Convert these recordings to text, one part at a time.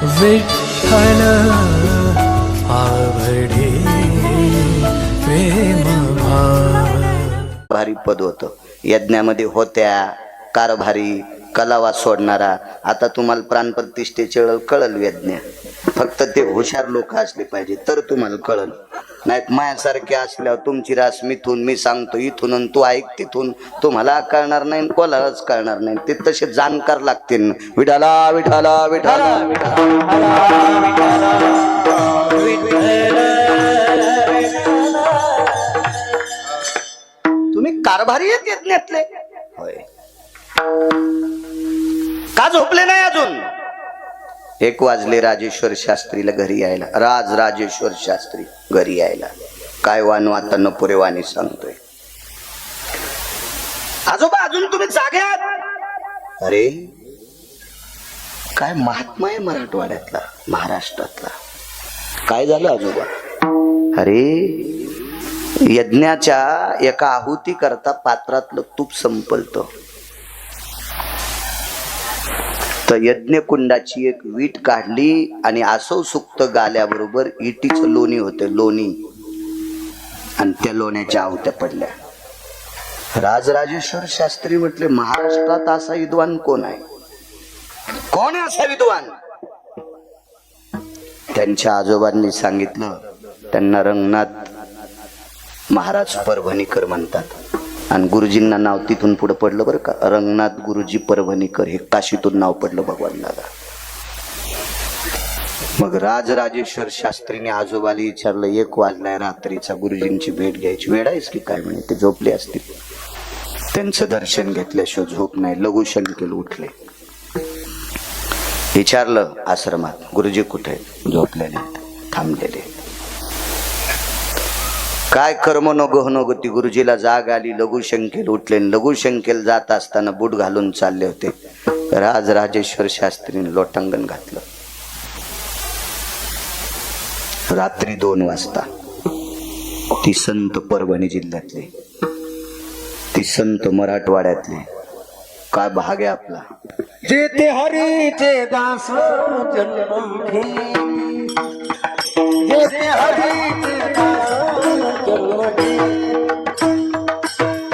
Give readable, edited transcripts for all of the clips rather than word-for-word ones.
विठ्ठल आवडे प्रेम भाव. भारी पद होतं यज्ञामध्ये होत्या कारभारी कलावा सोडणारा. आता तुम्हाला प्राणप्रतिष्ठेचे कळल यज्ञ. फक्त ते हुशार लोक असले पाहिजे तर तुम्हाला कळल. नाहीत मायासारखे असल्यावर तुमची रास मिथून मी सांगतो इथून तू ऐक तिथून तुम्हाला कळणार नाही कोणालाच कळणार नाही. ते तसे जाणकार लागतील. विठाला विठाला विठाला तुम्ही कारभारी आहेत यज्ञातले होय का झोपले नाही अजून. 1 वाजले राजेश्वर शास्त्रीला घरी यायला. राजेश्वर शास्त्री घरी यायला. काय वानू आता नपुरे वाणी सांगतोय. आजोबा अजून तुम्ही जागे आहात. अरे काय महात्मा आहे मराठवाड्यातला महाराष्ट्रातला. काय झालं आजोबा. अरे यज्ञाच्या एका आहुती करता पात्रातलं तूप संपलत. तर यज्ञ कुंडाची एक वीट काढली आणि आसव सुक्त गाल्याबरोबर इटीचं लोणी होते लोणी आणि त्या लोण्याच्या आहुत्या पडल्या. राजराजेश्वर शास्त्री म्हटले महाराष्ट्रात असा विद्वान कोण आहे. कोण आहे असा विद्वान. त्यांच्या आजोबांनी सांगितलं. त्यांना रंगनाथ महाराज परभणीकर म्हणतात आणि गुरुजींना नाव तिथून पुढे पडलं बरं का. रंगनाथ गुरुजी परभणीकर हे काशीतून नाव पडलं भगवान दादा. मग राजराजेश्वर शास्त्रीने आजोबाला विचारलं 1 वाजलाय रात्रीचा गुरुजींची भेट घ्यायची वेळ आहेस की काय. म्हणे ते झोपले असतील. त्यांचं दर्शन घेतल्याशिवाय झोप नाही. लघुशंकेल उठले. विचारलं आश्रमात गुरुजी कुठे. झोपलेले थांबलेले. काय कर्म नको ती गुरुजीला जाग आली. लघुशंकेल उठले. लघुशंकेल जात असताना बूट घालून चालले होते. राजराजेश्वर शास्त्रीने लोटांगण घातलं. रात्री 2 वाजता ती संत परभणी जिल्ह्यातले ती संत मराठवाड्यातले. काय भाग आहे आपला. जेते हरीचे दास जन्म घेई. जेते हरीचे दास जन्म घेई.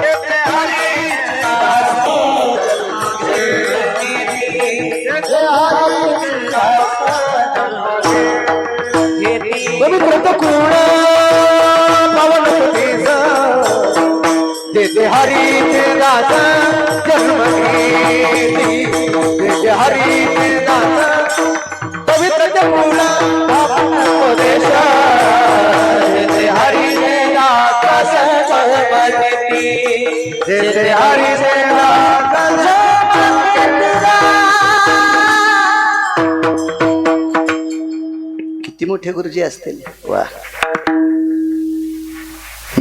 जेते हरीचे दास जन्म घेई. जेते हरीचे दास जन्म घेई. पवित्र कोण पावन देश. जेते हरीचे दास जन्म घेई. जेते हरीचे दास पवित्र जमुना पावन देश. जेते हरीचे दास जन्म घेई. जेते हरीचे दास किती मोठे गुरुजी असतील. वा.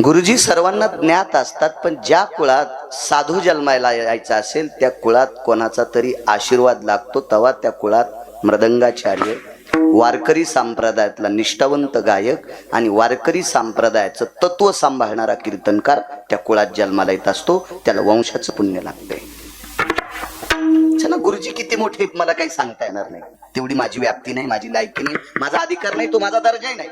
गुरुजी सर्वांना ज्ञात असतात. पण ज्या कुळात साधू जन्मायला यायचा असेल त्या कुळात कोणाचा तरी आशीर्वाद लागतो. तेव्हा त्या कुळात मृदंगाचार्य वारकरी संप्रदायातला निष्ठावंत गायक आणि वारकरी संप्रदायाचं तत्व सांभाळणारा कीर्तनकार त्या कुळात जन्माला येत असतो. त्याला वंशाचं पुण्य लागतंय. चला गुरुजी किती मोठे आहेत मला काही सांगता येणार नाही. तेवढी माझी व्याप्ती नाही माझी लायकी नाही माझा अधिकार नाही तो माझा दर्जा नाही.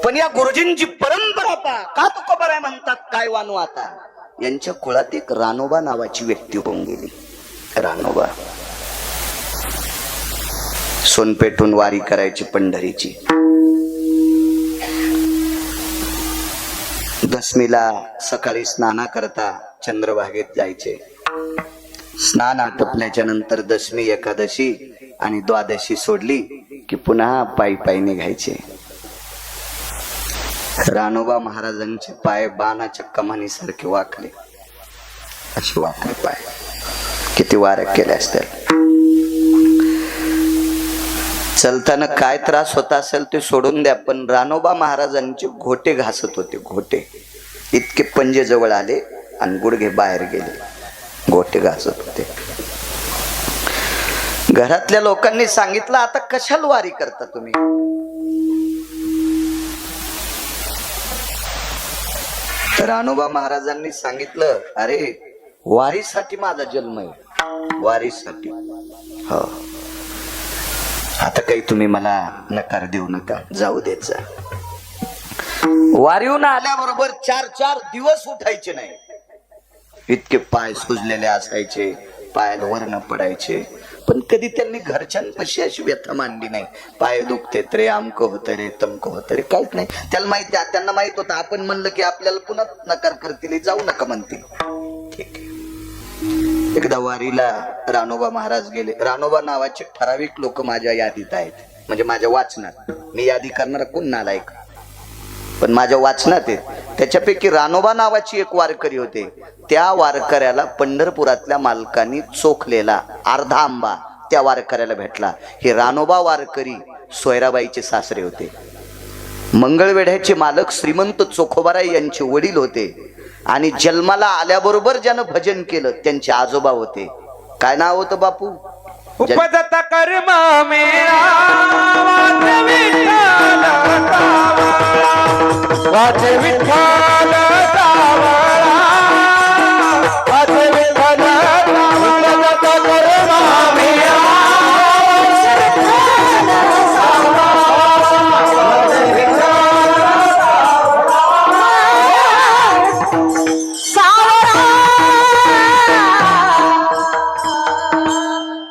पण या गुरुजींची परंपरा का तुका बरं म्हणतात काय वानू आता. यांच्या कुळात एक रानोबा नावाची व्यक्ती होऊन गेली. रानोबा सोनपेठून वारी करायची पंढरीची. दशमीला सकाळी स्नाना करता चंद्रभागेत जायचे. स्नान आटपल्याच्या नंतर दशमी एकादशी आणि द्वादशी सोडली की पुन्हा पायी निघायचे. रानोबा महाराजांचे पाय बाणाच्या कमानीसारखे वाकले. असे वाकले पाय. किती वाऱ्या केल्या असतील. चलताना काय त्रास होता असेल ते सोडून द्या. पण रानोबा महाराजांचे घोटे घासत होते. घोटे इतके पंजे जवळ आले आणि गुडघे बाहेर गेले. घोटे घासत होते. घरातल्या लोकांनी सांगितलं आता कशाला वारी करता तुम्ही. तर रानोबा महाराजांनी सांगितलं अरे वारीसाठी माझा जन्म आहे. वारीसाठी. हो आता काही तुम्ही मला नकार देऊ नका, जाऊ देत जा. वारीहून आल्याबरोबर 4 दिवस उठायचे नाही. इतके पाय सुजलेले असायचे, पायाला वर्ण पडायचे, पण कधी त्यांनी घरच्यांपाशी अशी व्यथा मांडली नाही. पाय दुखते रे, आमक होत रे, तमक होत रे, काहीच नाही. त्यांना माहित होतं आपण म्हणलं की आपल्याला पुन्हा नकार करतील, जाऊ नका म्हणतील. ठीक आहे. एकदा वारीला रानोबा महाराज गेले. रानोबा नावाचे ठराविक लोक माझ्या यादीत आहेत, म्हणजे माझ्या वाचनात. मी यादी करणारा कोण नालायक, पण माझ्या वाचनात आहे. त्याच्यापैकी रानोबा नावाची एक वारकरी होते. त्या वारकऱ्याला पंढरपुरातल्या मालकांनी चोखलेला अर्धा आंबा त्या वारकऱ्याला भेटला. हे रानोबा वारकरी सोयराबाईचे सासरे होते. मंगळवेढ्याचे मालक श्रीमंत चोखोबाराय यांचे वडील होते. आणि जन्माला आल्याबरोबर ज्यानं भजन केलं त्यांचे आजोबा होते. काय नाव होतं बापू? उपजत कर्म मेरा वाच विठ्ठल सावळा, वाच विठ्ठल सावळा, उपजत कर्म मेरा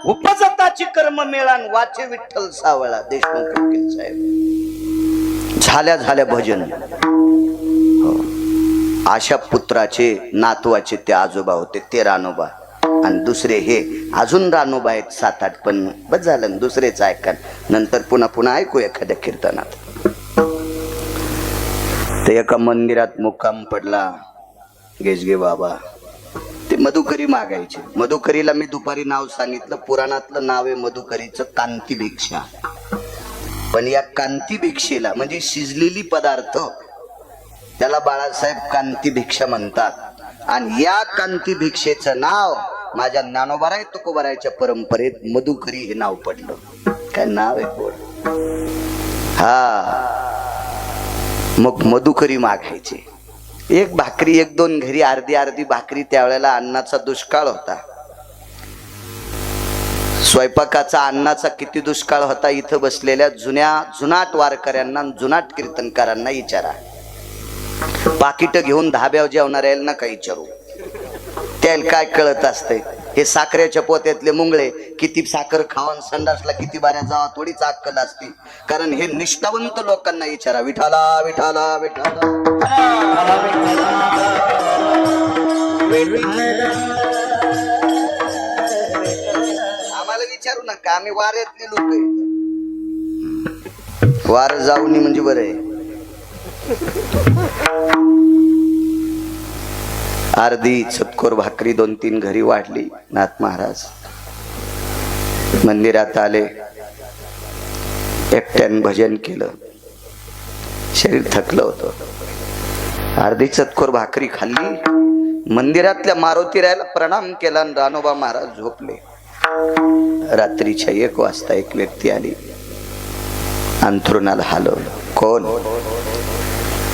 उपजताची कर्म मेळान वाचे विठ्ठल सावळा. देशमुख वकील साहेब झाल्या भजन. अशा पुत्राचे नातवाचे ते आजोबा होते, ते रानोबा. आणि दुसरे हे अजून रानोबा आहेत 7-8, पण बस झालं, दुसरेच ऐका. नंतर पुन्हा ऐकू एखाद्या कीर्तनात. ते एका मंदिरात मुक्काम पडला गेजगे बाबा. ते मधुकरी मागायचे. मधुकरीला मी दुपारी नाव सांगितलं, पुराणातलं नाव आहे मधुकरीचं कांती भिक्षा. पण या कांती भिक्षेला म्हणजे शिजलेली पदार्थ, त्याला बाळासाहेब कांती भिक्षा म्हणतात. आणि या कांती भिक्षेचं नाव माझ्या ज्ञानोबाराय तुकोबारायच्या परंपरेत मधुकरी हे नाव पडलं. काय नाव आहे गोड. हा, मग मधुकरी मागायचे. एक भाकरी, 1-2 घरी अर्धी भाकरी. त्यावेळेला अन्नाचा दुष्काळ होता. स्वयंपाकाचा अन्नाचा किती दुष्काळ होता इथं बसलेल्या जुनाट वारकऱ्यांना, जुनाट कीर्तनकारांना विचारा. पाकिट घेऊन धाब्यावर जेवणाऱ्याला नका विचारू, त्याला काय कळत असते. हे साखरेच्या पोत्यातले मुंगळे किती साखर खाऊन संडासला किती बाऱ्या जावा थोडीच अक्कल असते. कारण हे निष्ठावंत लोकांना विचारा. विठाला विठाला विठाला, आम्हाला विचारू नका, आम्ही वाऱ्यातले लोक आहे. वार जाऊनी म्हणजे बरं आहे. अर्धी चतकोर भाकरी 2-3 घरी वाढली. नाथ महाराज मंदिरात आले, एकट्यानं भजन केलं. शरीर थकलं होतं. अर्धी चतकोर भाकरी खाल्ली, मंदिरातल्या मारुतीरायाला प्रणाम केला आणि रानोबा महाराज झोपले. रात्रीच्या 1 वाजता एक व्यक्ती आली, अंथरुणाला हलवलं. कोण?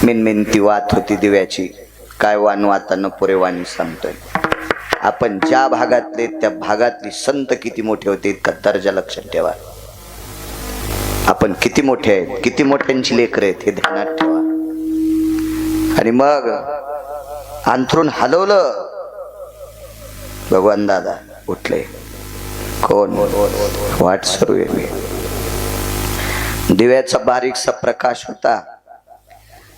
मिनमिनती वात होती दिव्याची. काय वातानं पुरे वाणी सांगतोय. आपण ज्या भागातले त्या भागातली संत किती मोठे होते इतका दर्जा लक्षात ठेवा. आपण किती मोठे आहेत, किती मोठ्यांची लेकरं आहेत हे ध्यानात ठेवा. आणि मग अंथरूण हलवलं. भगवान दादा उठले. कोण? वाट सुरू आहे. दिव्याचा बारीकसा प्रकाश होता.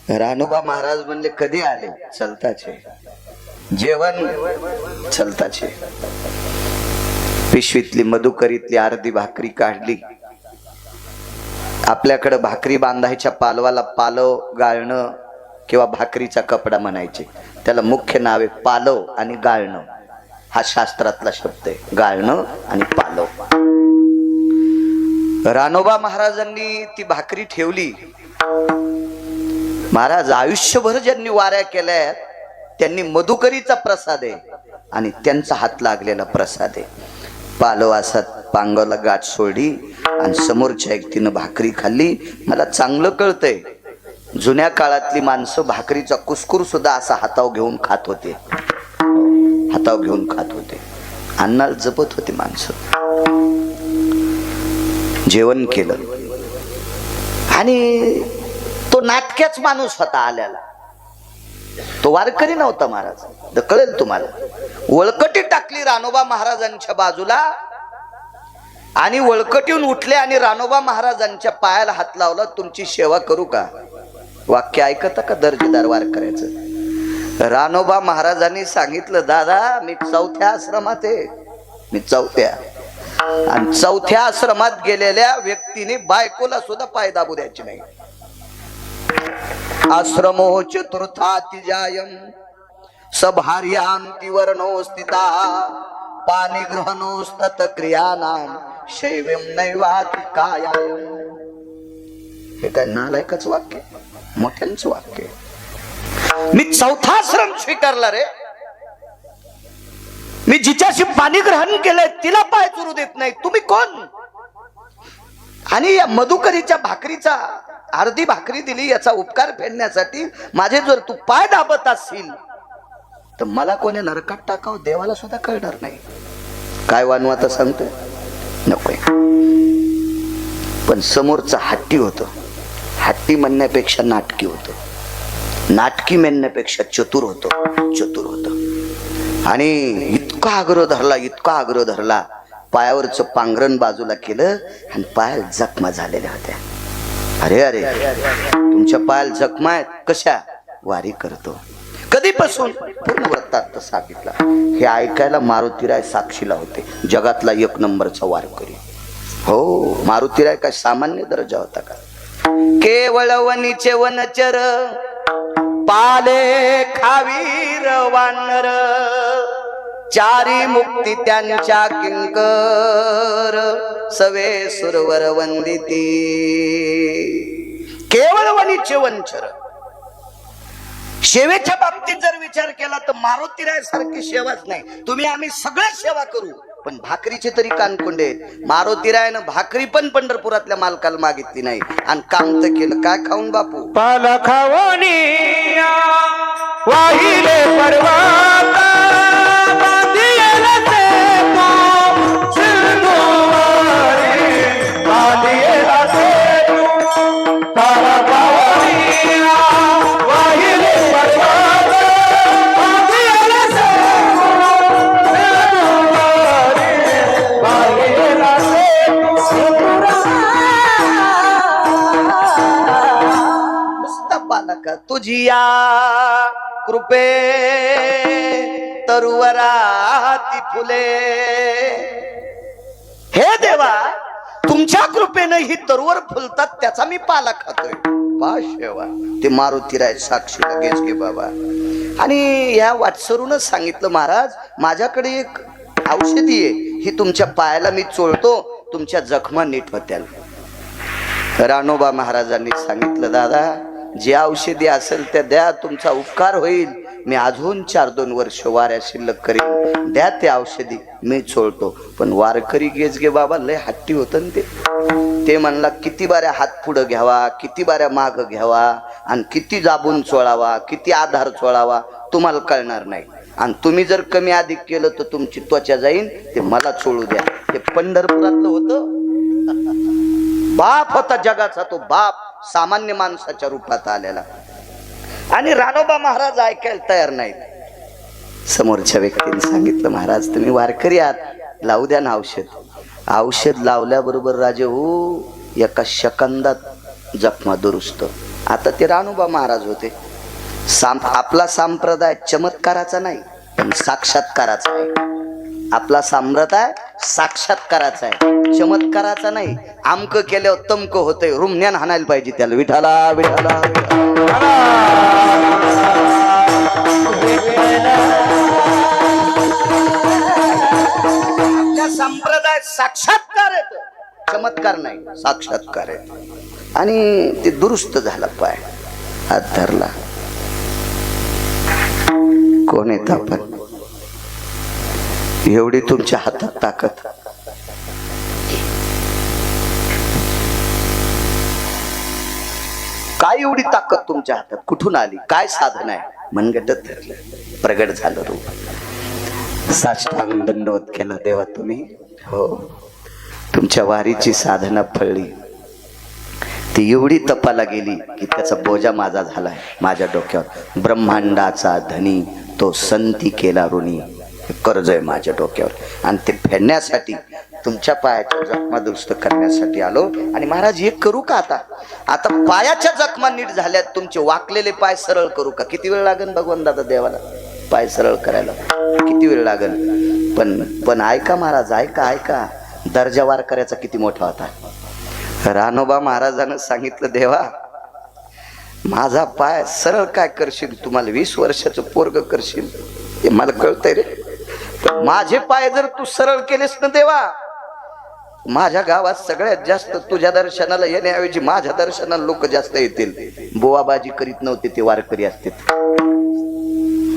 रानोबा महाराज म्हणले कधी आले? चलताचे. जेवण? चलताचे. पिशवीतली मधुकरीतली अर्धी भाकरी काढली. आपल्याकडे भाकरी बांधायच्या पालवाला पालव गाळणं किंवा भाकरीचा कपडा म्हणायचे. त्याला मुख्य नाव आहे पालव आणि गाळणं. हा शास्त्रातला शब्द आहे, गाळणं आणि पालव. रानोबा महाराजांनी ती भाकरी ठेवली. महाराज आयुष्यभर ज्यांनी वाऱ्या केल्या त्यांनी मधुकरीचा प्रसाद आहे आणि त्यांचा हात लागलेला प्रसाद आहे. पालव असा पांगावला गाठ सोडली आणि समोरच्या व्यक्तीनं भाकरी खाल्ली. मला चांगलं कळतंय, जुन्या काळातली माणसं भाकरीचा कुस्कुर सुद्धा असा हातावर घेऊन खात होते. हातावर घेऊन खात होते. अन्नाला जपत होते माणसं. जेवण केलं आणि तो नाटक्याच माणूस होता आल्याला, तो वारकरी नव्हता महाराज, कळेल तुम्हाला. वळकटी टाकली रानोबा महाराजांच्या बाजूला आणि वळकटीहून उठले आणि रानोबा महाराजांच्या पायाला हात लावला, तुमची सेवा करू का? वाक्य ऐकता का दर्जेदार वारकऱ्याचं? रानोबा महाराजांनी सांगितलं, दादा मी 4थ्या आश्रमात आहे, मी 4थ्या, आणि 4थ्या आश्रमात गेलेल्या व्यक्तीने बायकोला सुद्धा पाय दाबू द्यायचे नाही. आश्रमो चतुर्थाति जायम सभार्यान्ति वर्णो स्थिता पानिग्रहणोस्तत क्रियानाम शैवम नैवाति कायायम. हे काय नालायकच वाक्य, मोठ्यांच वाक्य. मी 4था आश्रम स्वीकारला रे, मी जिच्याशी पाणी ग्रहण केलंय तिला पाय चुरू देत नाही, तुम्ही कोण? आणि या मधुकरीच्या भाकरीचा अर्धी भाकरी दिली याचा उपकार फेडण्यासाठी माझे जर तू पाय दाबत असशील तर मला कोणी नरकात टाकावं देवाला सुद्धा कळणार नाही. काय वानू आता सांगतोय, नकोय. पण समोरचा हट्टी होतो, हट्टी म्हणण्यापेक्षा नाटकी होतो, नाटकी म्हणण्यापेक्षा चतुर होतो, चतुर होतो. आणि इतका आग्रह धरला, इतका आग्रह धरला, पायावरचं पांघरण बाजूला केलं आणि पायाला जखमा झालेल्या होत्या. अरे अरे तुमच्या पायाला जखमा आहेत, कशा? वारी करतो. कधीपासून? पूर्ण वृत्तांत सांगितला. हे ऐकायला मारुतीराय साक्षीला होते, जगातला 1 नंबरचा वारकरी. हो, मारुतीराय काय सामान्य दर्जा होता का? केवळ वनीचे वनचर पाले खावीर वानर, चारी मुक्ती त्यांच्या किंकर सवे सुरवर वंदिती. केवळ वनीचे वनचर. सेवेच्या बाबतीत जर विचार केला तर मारुतीराय सारखी सेवाच नाही. तुम्ही आम्ही सगळे सेवा करू पण भाकरीचे तरी कानकोंडे. मारुतीरायनं भाकरी पण पंढरपुरातल्या मालकाला मागितली नाही आणि काम तर केलं. काय खाऊन बापू? पाला खावणी वाहिले पर्वत बांधिले सेतू, सिंधुवरी बांधिले सेतू. पाला खावणी वाहिले पर्वत बांधिले सेतू, सिंधुवरी बांधिले सेतू. बालका तुझिया कृपे तरुवराती फुले. हे देवा, तुमच्या कृपेनं ही तरुवर फुलतात त्याचा मी पाला खातोय. पाशेवा ते मारुतीराय साक्षी लगेच घे बाबा. आणि या वाटसरूनच सांगितलं, महाराज माझ्याकडे एक औषधी आहे, ही तुमच्या पायाला मी चोळतो, तुमच्या जखमा नीट होत्याल. रानोबा महाराजांनी सांगितलं, दादा जे औषधी असेल त्या द्या, तुमचा उपकार होईल. मी अजून 4-2 वर्ष वाऱ्या शिल्लक करीन, द्या ते औषधी, मी चोळतो. पण वारकरी गेच गे बाबा लय हट्टी होत ते म्हणला, किती बाऱ्या हात पुढं घ्यावा, किती बाऱ्या माग घ्यावा आणि किती दाबून चोळावा, किती आधार चोळावा तुम्हाला कळणार नाही. आणि तुम्ही जर कमी अधिक केलं तर तुमची त्वचा जाईन, ते मला चोळू द्या. ते पंढरपुरातलं होतं. बाप होता जगाचा, तो बाप सामान्य माणसाच्या रूपात आलेला. आणि रानोबा महाराज ऐकायला तयार नाहीत. समोरच्या व्यक्तीने सांगितलं, महाराज तुम्ही वारकरी आहात, लावू द्या ना औषध. औषध लावल्याबरोबर राजे हो एका सेकंदात जखमा दुरुस्त. आता ते रानोबा महाराज होते. आपला संप्रदाय चमत्काराचा नाही पण साक्षात्काराचा आहे. आपला संप्रदाय साक्षात्काराचा आहे, चमत्काराचा नाही. आमक केल्यावर तमक होतंय, रुमण्यान हाणायला पाहिजे त्याला. विठाला विठाला आपला संप्रदाय साक्षात्कार आहे, चमत्कार नाही, साक्षात्कार आहे. आणि ते दुरुस्त झाला, पाय हात धरला. कोण येत आपण? एवढी तुमच्या हातात ताकद. काय एवढी ताकद तुमच्या हातात कुठून आली? काय साधन आहे? मनगटत धरलं, प्रगट झालं रूप. साष्टांग दंडवत केला, देवा तुम्ही हो तुमच्या वारीची साधना फळली, ती एवढी तपाला गेली की त्याचा बोजा माझा झालाय माझ्या डोक्यावर. ब्रह्मांडाचा धनी तो संती केला ऋणी, कर्ज आहे माझ्या डोक्यावर. आणि ते फेडण्यासाठी तुमच्या पायाच्या जखमा दुरुस्त करण्यासाठी आलो. आणि महाराज एक करू का आता? आता पायाच्या जखमा नीट झाल्यात, तुमचे वाकलेले पाय सरळ करू का? किती वेळ लागेल भगवान दादा देवाला पाय सरळ करायला? किती वेळ लागेल? पण ऐका महाराज, ऐका दर्जा वारकऱ्याचा किती मोठा होता. रानोबा महाराजानं सांगितलं, देवा माझा पाय सरळ काय करशील? तुम्हाला 20 वर्षाचं पोरग करशील हे मला कळतंय रे, पण माझे पाय जर तू सरळ केलेस ना देवा, माझ्या गावात सगळ्यात जास्त तुझ्या दर्शनाला येण्याऐवजी माझ्या दर्शनाला लोक जास्त येतील. बुवाबाजी करीत नव्हते ते वारकरी असते.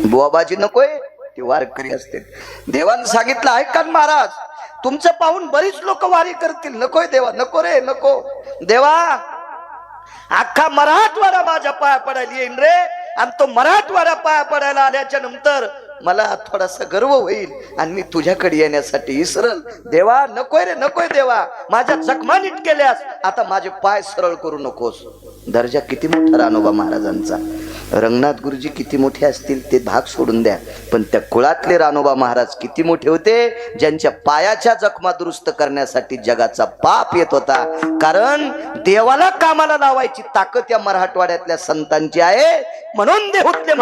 बुवाबाजी नकोय, ते वारकरी असते. देवानं सांगितलं, ऐका महाराज तुमचं पाहून बरीच लोक वारी करतील. नकोय देवा, नको रे नको. देवा अख्खा मराठवाडा माझ्या पाया पडायला येईन रे, आणि तो मराठवाडा पाया पडायला आल्याच्या नंतर मला थोडासा गर्व होईल आणि मी तुझ्याकडे येण्यासाठी इसरल. देवा नकोय रे नकोय. देवा माझ्या जखमा नीट केल्यास, आता माझे पाय सरळ करू नकोस. दर्जा किती मोठा रानोबा महाराजांचा. रंगनाथ गुरुजी किती मोठे असतील ते भाग सोडून द्या, पण त्या कुळातले रानोबा महाराज किती मोठे होते, ज्यांच्या पायाच्या जखमा दुरुस्त करण्यासाठी जगाचा पाप येत होता. कारण देवाला कामाला लावायची ताकद या मराठवाड्यातल्या संतांची आहे. म्हणून देहुतले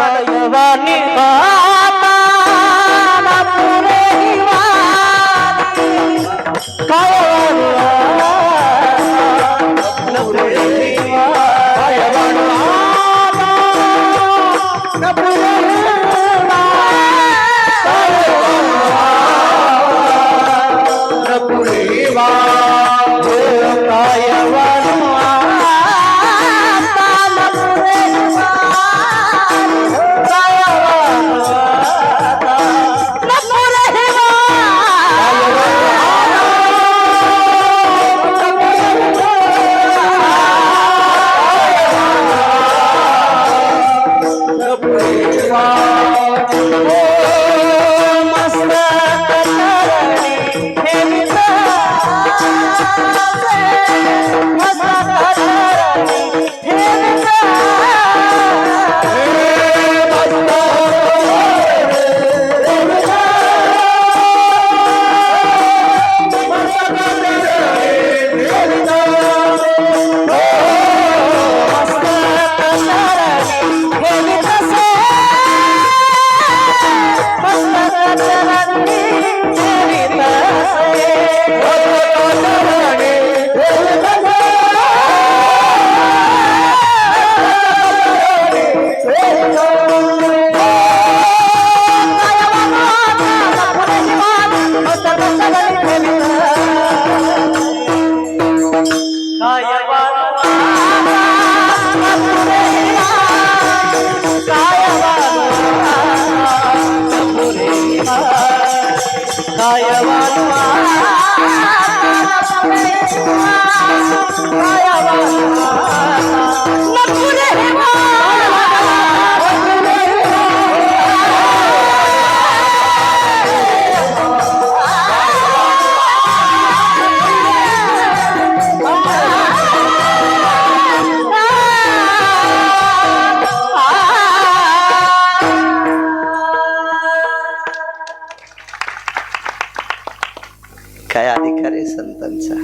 काय अधिकार आहे संतांचा,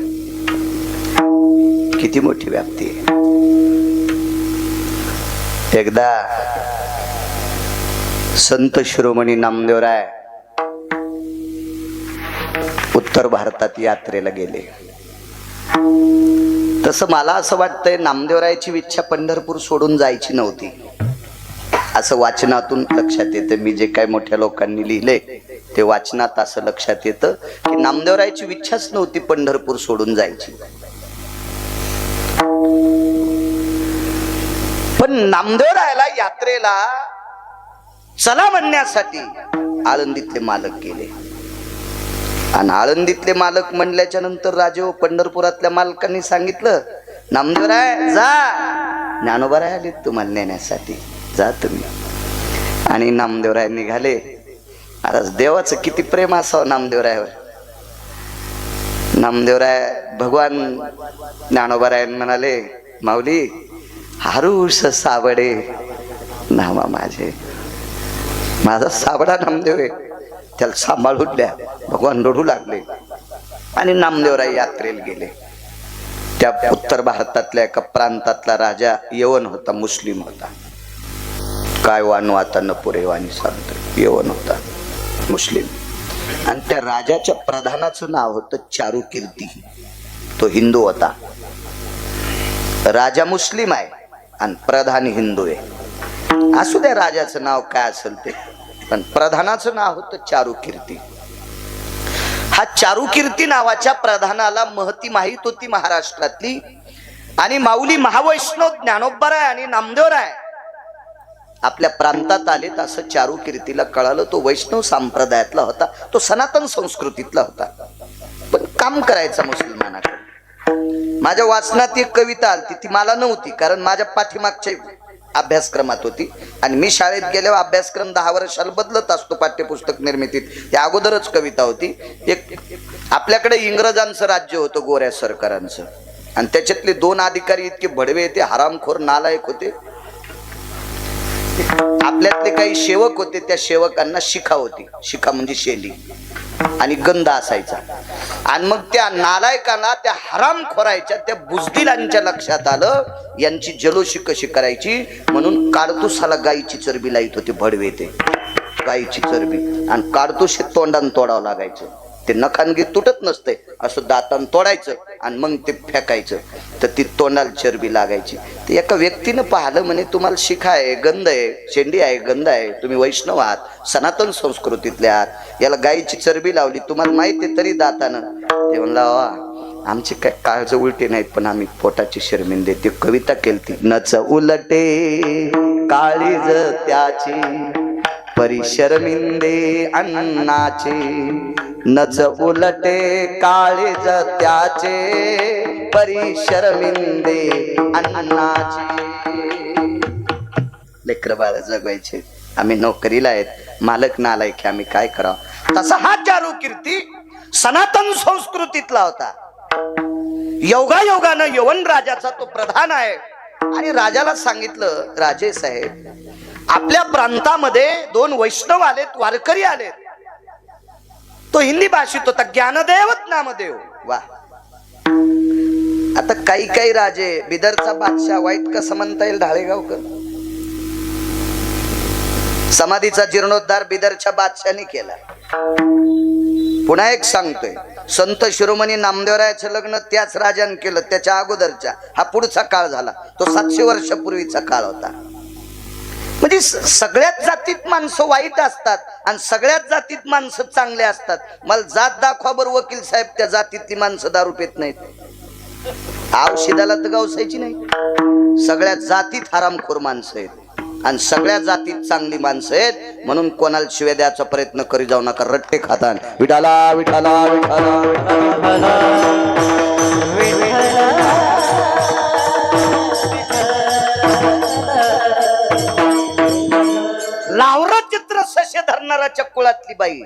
किती मोठी व्याप्ती आहे. एकदा संत शिरोमणी नामदेवराय उत्तर भारतात यात्रेला गेले. तसं मला असं वाटतंय नामदेवरायची इच्छा पंढरपूर सोडून जायची नव्हती, असं वाचनातून लक्षात येतं. मी जे काय मोठ्या लोकांनी लिहिले ते वाचनात असं लक्षात येतं की नामदेवरायची इच्छाच नव्हती पंढरपूर सोडून जायची. पण नामदेवरायला यात्रेला चला म्हणण्यासाठी आळंदीतले मालक गेले. आणि आळंदीतले मालक म्हणल्याच्या नंतर राजे पंढरपुरातल्या मालकांनी सांगितलं, नामदेवराय जा, ज्ञानोबाराय आले तुम्हाला नेण्यासाठी, जा तुम्ही. आणि नामदेवराय निघाले. महाराज देवाचं किती प्रेम असावं नामदेवरायावर. नामदेवराय भगवान ज्ञानोबारायण म्हणाले, माऊली हारूस साबडे नामा माझे. माझा साबडा नामदेव आहे, त्याला सांभाळून द्या. भगवान रडू लागले आणि नामदेवराय यात्रेला गेले. त्या उत्तर भारतातल्या एका प्रांतातला राजा यवन होता, मुस्लिम होता. काय वानू आता न पुरे वाणी सांगतो, यवन होता मुस्लिम. आणि त्या राजाच्या प्रधानाचं नाव होतं चारुकीर्ती. तो हिंदू होता. राजा मुस्लिम आहे आणि प्रधान हिंदू आहे. असू द्या राजाचं नाव काय असेल ते, पण प्रधानाचं नाव होतं चारुकीर्ती. हा चारुकीर्ती नावाच्या प्रधानाला महती माहित होती महाराष्ट्रातली. आणि माऊली महावैष्णव ज्ञानोबाराय आणि नामदेवराय आपल्या प्रांतात आलेत असं चारुकीर्तीला कळालं. तो वैष्णव संप्रदायातला होता, तो सनातन संस्कृतीतला होता, पण काम करायचा मुसलमानाकडे. माझ्या वाचनात एक कविता आली, ती मला नव्हती, कारण माझ्या पाठीमागच्या अभ्यासक्रमात होती. आणि मी शाळेत गेल्यावर अभ्यासक्रम 10 वर्षाला बदलत असतो पाठ्यपुस्तक निर्मितीत. त्या अगोदरच कविता होती. एक आपल्याकडे इंग्रजांचं राज्य होतं, गोऱ्या सरकारांचं, आणि त्याच्यातले 2 अधिकारी इतके भडवे ते हरामखोर नालायक होते. आपल्यातले काही सेवक होते, त्या सेवकांना शिखा होती. शिखा म्हणजे शेली आणि गंध असायचा. आणि मग त्या नालायकांना, त्या हरामखोरायच्या, त्या बुजदिलांच्या लक्षात आलं यांची जलोशी कशी करायची, म्हणून काडतुसाला गायीची चरबी लाईत होते भडवे ते. गायीची चरबी आणि काडतुस तोंडान तोडावं लागायचं. ते नखानगी तुटत नसते, असं दातान तोडायचं आणि मग ते फेकायचं, तर ती तोंडाला चरबी लागायची. ते एका व्यक्तीनं पाहिलं, म्हणे तुम्हाला शिखा आहे, गंध आहे, शेंडी आहे, गंध आहे, तुम्ही वैष्णव आहात, सनातन संस्कृतीतले आहात, याला गायीची चरबी लावली, तुम्हाला माहिती आहे तरी दातानं. ते म्हणला, वा आमची काय काळज उलटे नाहीत, पण आम्ही पोटाची शर्मिंदे. ती कविता केलती. नच उलटे काळीज त्याची, परी शर्मिंदे अन्नाचे. नच उलटे काळीज त्याचे, परी शर्मिंदे अन्नाचे. लेकर बाळ जगवायचे, आम्ही नोकरीला आहेत, मालक नालायक, आम्ही काय करावं. तसा हा चारुकीर्ती सनातन संस्कृतीतला होता. योगायोगानं यवन राजाचा तो प्रधान आहे. आणि राजाला सांगितलं, राजे साहेब आपल्या प्रांतामध्ये 2 वैष्णव आलेत, वारकरी आलेत. तो हिंदी भाषित होता, ज्ञानदेव नामदेव. वा, आता काही काही राजे, बिदरचा बादशाह वाईट कसं म्हणता येईल ढाळेगावकर, समाधीचा जीर्णोद्धार बिदरच्या बादशाहाने केला. पुन्हा एक सांगतोय, संत शिरोमणी नामदेवरायाचं लग्न त्याच राजाने केलं, त्याच्या अगोदरच्या. हा पुढचा काळ झाला, तो 700 वर्षापूर्वीचा काळ होता. म्हणजे सगळ्याच जातीत माणसं वाईट असतात आणि सगळ्याच जातीत माणसं चांगले असतात. मला जात दाखवा बरं वकील साहेब, त्या जातीतली माणसं दारू पित नाहीत. औषधाला तर गावसायची नाही. सगळ्या जातीत हरामखोर माणसं आहेत आणि सगळ्या जातीत चांगली माणसं आहेत. म्हणून कोणाला शिव्या द्यायचा प्रयत्न करी जाऊ नका, रट्टे खातान. विठाला विठाला विठाला विठाला. लावरा चित्र सशे धरणाऱ्याच्या कुळातली बाई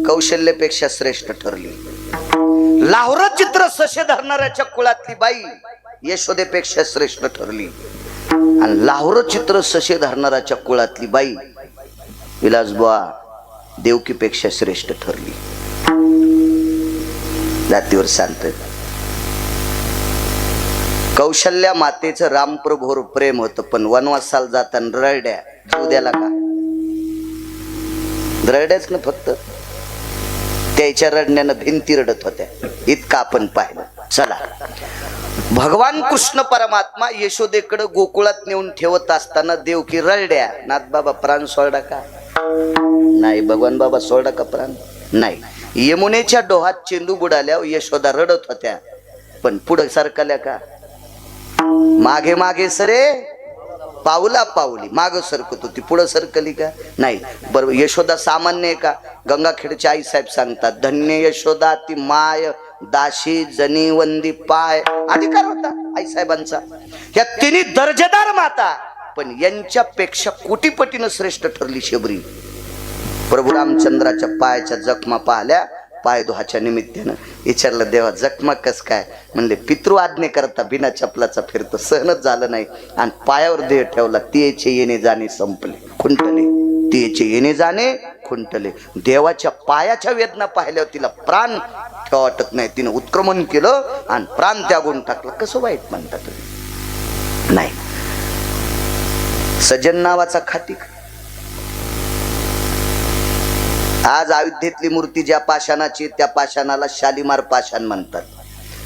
कौशल्यापेक्षा श्रेष्ठ ठरली. लावरा चित्र सशे धरणाऱ्याच्या कुळातली बाई यशोदेपेक्षा श्रेष्ठ ठरली. आणि लावरा चित्र सशे धरणाऱ्याच्या कुळातली बाई विलासबुवा देवकीपेक्षा श्रेष्ठ ठरली. जातीवर सांगत कौशल्या मातेचं रामप्रभूवर प्रेम होतं, पण वनवासाला जाताना रडड्या जीव द्याला का, रडड्याच ना फक्त. त्याच्या रडण्यानं भिंती रडत होत्या, इतका आपण पाहिलं. चला, भगवान कृष्ण परमात्मा यशोदेकडे गोकुळात नेऊन ठेवत असताना देवकी रडड्या. नाथ बाबा प्राण सोडा का नाही, भगवान बाबा सोडा का प्राण नाही. यमुनेच्या डोहात चेंडू बुडाल्या यशोदा रडत होत्या, पण पुढे सरकल्या का, मागे मागे सरे पावला पावली माग सरकत होती, पुढे सरकली का नाही. बरोबर, यशोदा सामान्य आहे का. गंगाखेडचे आई साहेब सांगतात, धन्य यशोदा ती माय दाशी जनी वंदी पाय. अधिकार होता आई साहेबांचा. ह्या तिन्ही दर्जेदार माता, पण यांच्यापेक्षा कोटीपटीनं श्रेष्ठ ठरली शबरी. प्रभू रामचंद्राच्या पायाच्या जखमा पाहिल्या पाय धुवाच्या निमित्तानं विचारलं देवा जखमा कस काय? म्हणले पितृ आज्ञे करता बिना चपलाचा फिरतो, सहनच झालं नाही आणि पायावर देह ठेवला. तिचे येणे जाणे संपले, खुंटले. तिचे येणे जाणे खुंटले. देवाच्या पायाच्या वेदना पाहिल्यावर तिला प्राण ठेवा वाटत नाही. तिने उत्क्रमण केलं आणि प्राण त्यागून टाकलं. कसं वाईट म्हणता तुम्ही? नाही. सज्जन नावाचा खाटीक. आज अयोध्येतली मूर्ती ज्या पाषाणाची, त्या पाषाणाला शालिमार पाषाण म्हणतात.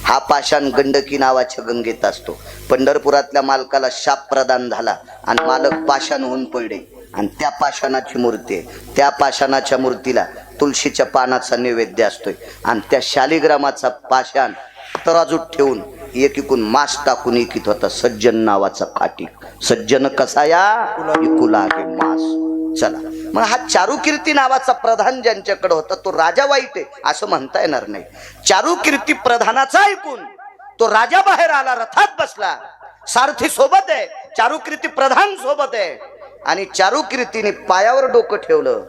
हा पाषाण गंडकी नावाच्या गंगेत असतो. पंढरपुरातल्या मालकाला शाप प्रदान झाला आणि मालक पाषाण होऊन पडले आणि त्या पाषाणाची मूर्ती आहे. त्या पाषाणाच्या मूर्तीला तुळशीच्या पानाचा नैवेद्य असतोय आणि त्या शालिग्रामाचा पाषाण तराजूत ठेवून एकीकून मास टाकून एकीत होता सज्जन नावाचा खाटीक. सज्जन कसा या इकुला के मास. चला मग हा चारुकीर्ती नावाचा प्रधान ज्यांच्याकडे होता तो राजा वाईट आहे असं म्हणता येणार नाही. चारुकीर्ती प्रधानाचा ऐकून तो राजा बाहेर आला, रथात बसला, सारथी सोबत आहे, चारुकीर्ती प्रधान सोबत आहे आणि चारुकीर्तीने पायावर डोकं ठेवलं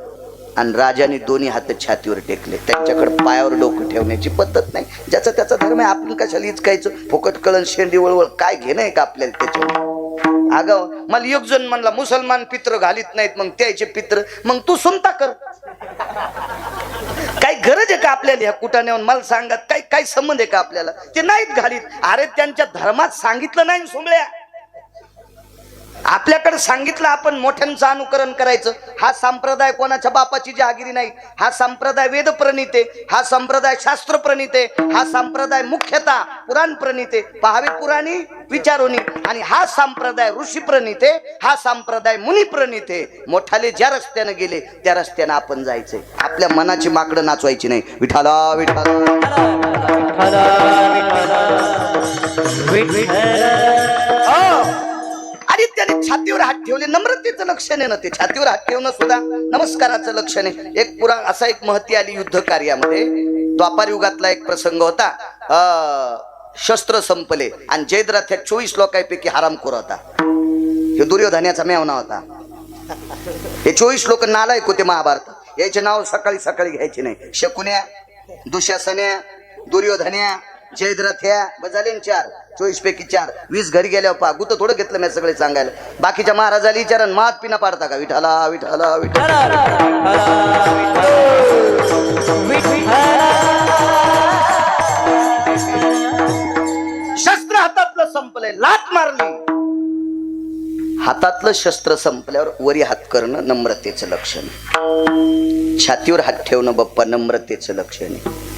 आणि राजाने दोन्ही हात छातीवर टेकले. त्यांच्याकडे पायावर डोकं ठेवण्याची पद्धत नाही. ज्याचा त्याचा धर्म आहे. आपण कशाला इचकायचं? फुकट कळण शेंडी वळवळ काय घेणं आहे का आपल्याला त्याच्यावर? अगं मला एक जण म्हणला मुसलमान पित्र घालीत नाहीत, मग त्याचे पित्र मग तू सुनता कर. काही गरज आहे का आपल्याला ह्या कुटाण्यावर? मला सांगत काही संबंध आहे का आपल्याला? ते नाहीत घालीत. अरे त्यांच्या धर्मात सांगितलं नाही सोमळ्या. आपल्याकडे सांगितलं आपण मोठ्यांचं अनुकरण करायचं. हा संप्रदाय कोणाच्या बापाची जहागिरी नाही. हा संप्रदाय वेद प्रणित आहे. हा संप्रदाय शास्त्र प्रणित आहे. हा संप्रदाय मुख्यतः पुराण प्रणित आहे. पहावे पुराणी विचारोनी. आणि हा संप्रदाय ऋषी प्रणित आहे. हा संप्रदाय मुनी प्रणित आहे. मोठाले ज्या रस्त्याने गेले त्या रस्त्याने आपण जायचंय. आपल्या मनाची माकडं नाचवायची नाही. विठाला आणि त्याने छातीवर हात ठेवले. नम्रतेचं लक्षण आहे ना ते. छातीवर हात ठेवणं सुद्धा नमस्काराचं लक्षण आहे. एक पुराण असा एक महती आली युद्ध कार्यामध्ये. द्वापार युगातला एक प्रसंग होता. शस्त्र संपले आणि जयद्रथ ह्या 24 लोकांपैकी हरामखोर होता. हे दुर्योधनाचा मेवना होता. हे 24 लोक नालायक होते. महाभारत याचे नाव सकाळी सकाळी घ्यायचे नाही. शकुन्या, दुःशासन्या, दुर्योधन्या, जयद्रथ्या बजाले 4. 24 पैकी 4. 20 घरी गेल्यावर पहा गुत थोडं घेतलं मी सगळे सांगायला. बाकीच्या महाराजाला विचारण मात पिना पाडता का? विठाला विठाला विठाला. शस्त्र हातातलं संपलंय. लात मारली. हातातलं शस्त्र संपल्यावर वरी हात करणं नम्रतेचं लक्षण. छातीवर हात ठेवणं बप्पा नम्रतेचं लक्षण आहे.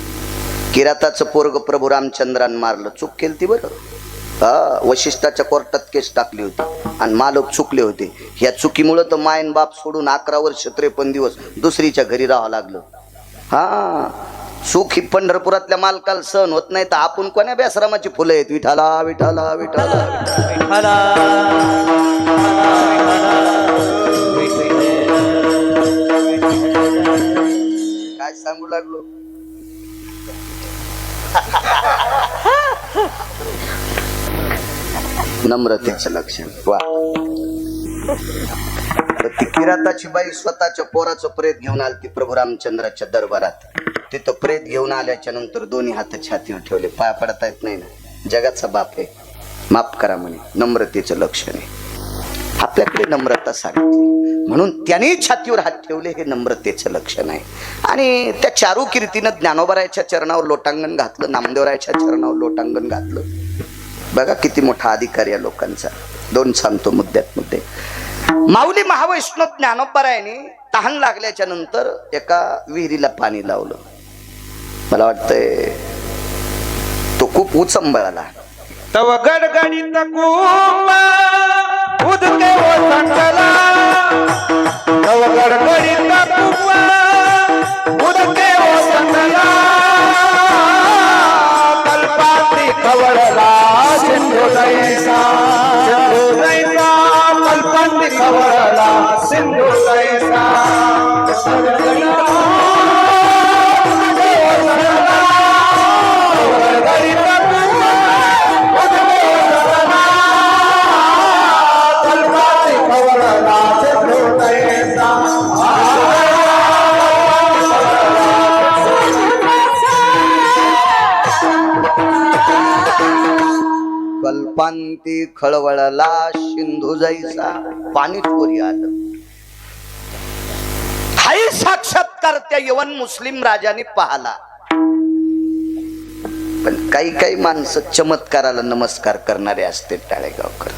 किराताचं पोरग प्रभू रामचंद्रान मारलं. चूक केली ती बरं. वशिष्ठाच्या कोर्टात केस टाकली होती आणि मालक चुकले होते. ह्या चुकीमुळे तर मायन बाप सोडून 11 वर्ष 53 दिवस दुसरीच्या घरी राहावं लागलं. हा चूक ही पंढरपुरातल्या मालकाला सहन होत नाही तर आपण कोण्या बेसरामाची फुलं आहेत? विठाला विठाला विठाला विठाला. काय सांगू लागलो? नम्रतेचं लक्षण. वा. ती किराताची बाई स्वतःच्या पोराचं प्रेत घेऊन आली ती प्रभू रामचंद्राच्या दरबारात. तिथं प्रेत घेऊन आल्याच्या नंतर दोन्ही हात छातीवर ठेवले. पाया पडता येत नाही ना. जगाचा बाप आहे, माफ करा म्हणे. नम्रतेचं लक्षण आहे. आपल्याकडे नम्रता सांगितली म्हणून त्याने छातीवर हात ठेवले. हे नम्रतेचं लक्षण आहे. आणि त्या चारुकीर्तीनं ज्ञानोबरायाच्या चरणावर लोटांगण घातलं, नामदेवरायाच्या चरणावर लोटांगण घातलं. बघा किती मोठा अधिकार या लोकांचा. 2 सांगतो मुद्द्यात मुद्दे. माऊली महावैष्णव ज्ञानोबरायाने तहान लागल्याच्या नंतर एका विहिरीला पाणी लावलं. मला वाटतंय तो खूप उचंबळाला. तव गडगडीत कुंभा उदके ओसंडला. तव गडगडीत कुंभा उदके ओसंडला. कल्पाती खवळला सिंधू दैसा. सिंधू दैसा कल्पाती खवळला सिंधू दैसा. कल्पांती खळवळला सिंधू जैसा पाणीच वरी आलं. हाही साक्षात्कार त्या यवन मुस्लिम राजाने पाहला. पण काही काही माणसं चमत्काराला नमस्कार करणारे असते टाळेगावकर.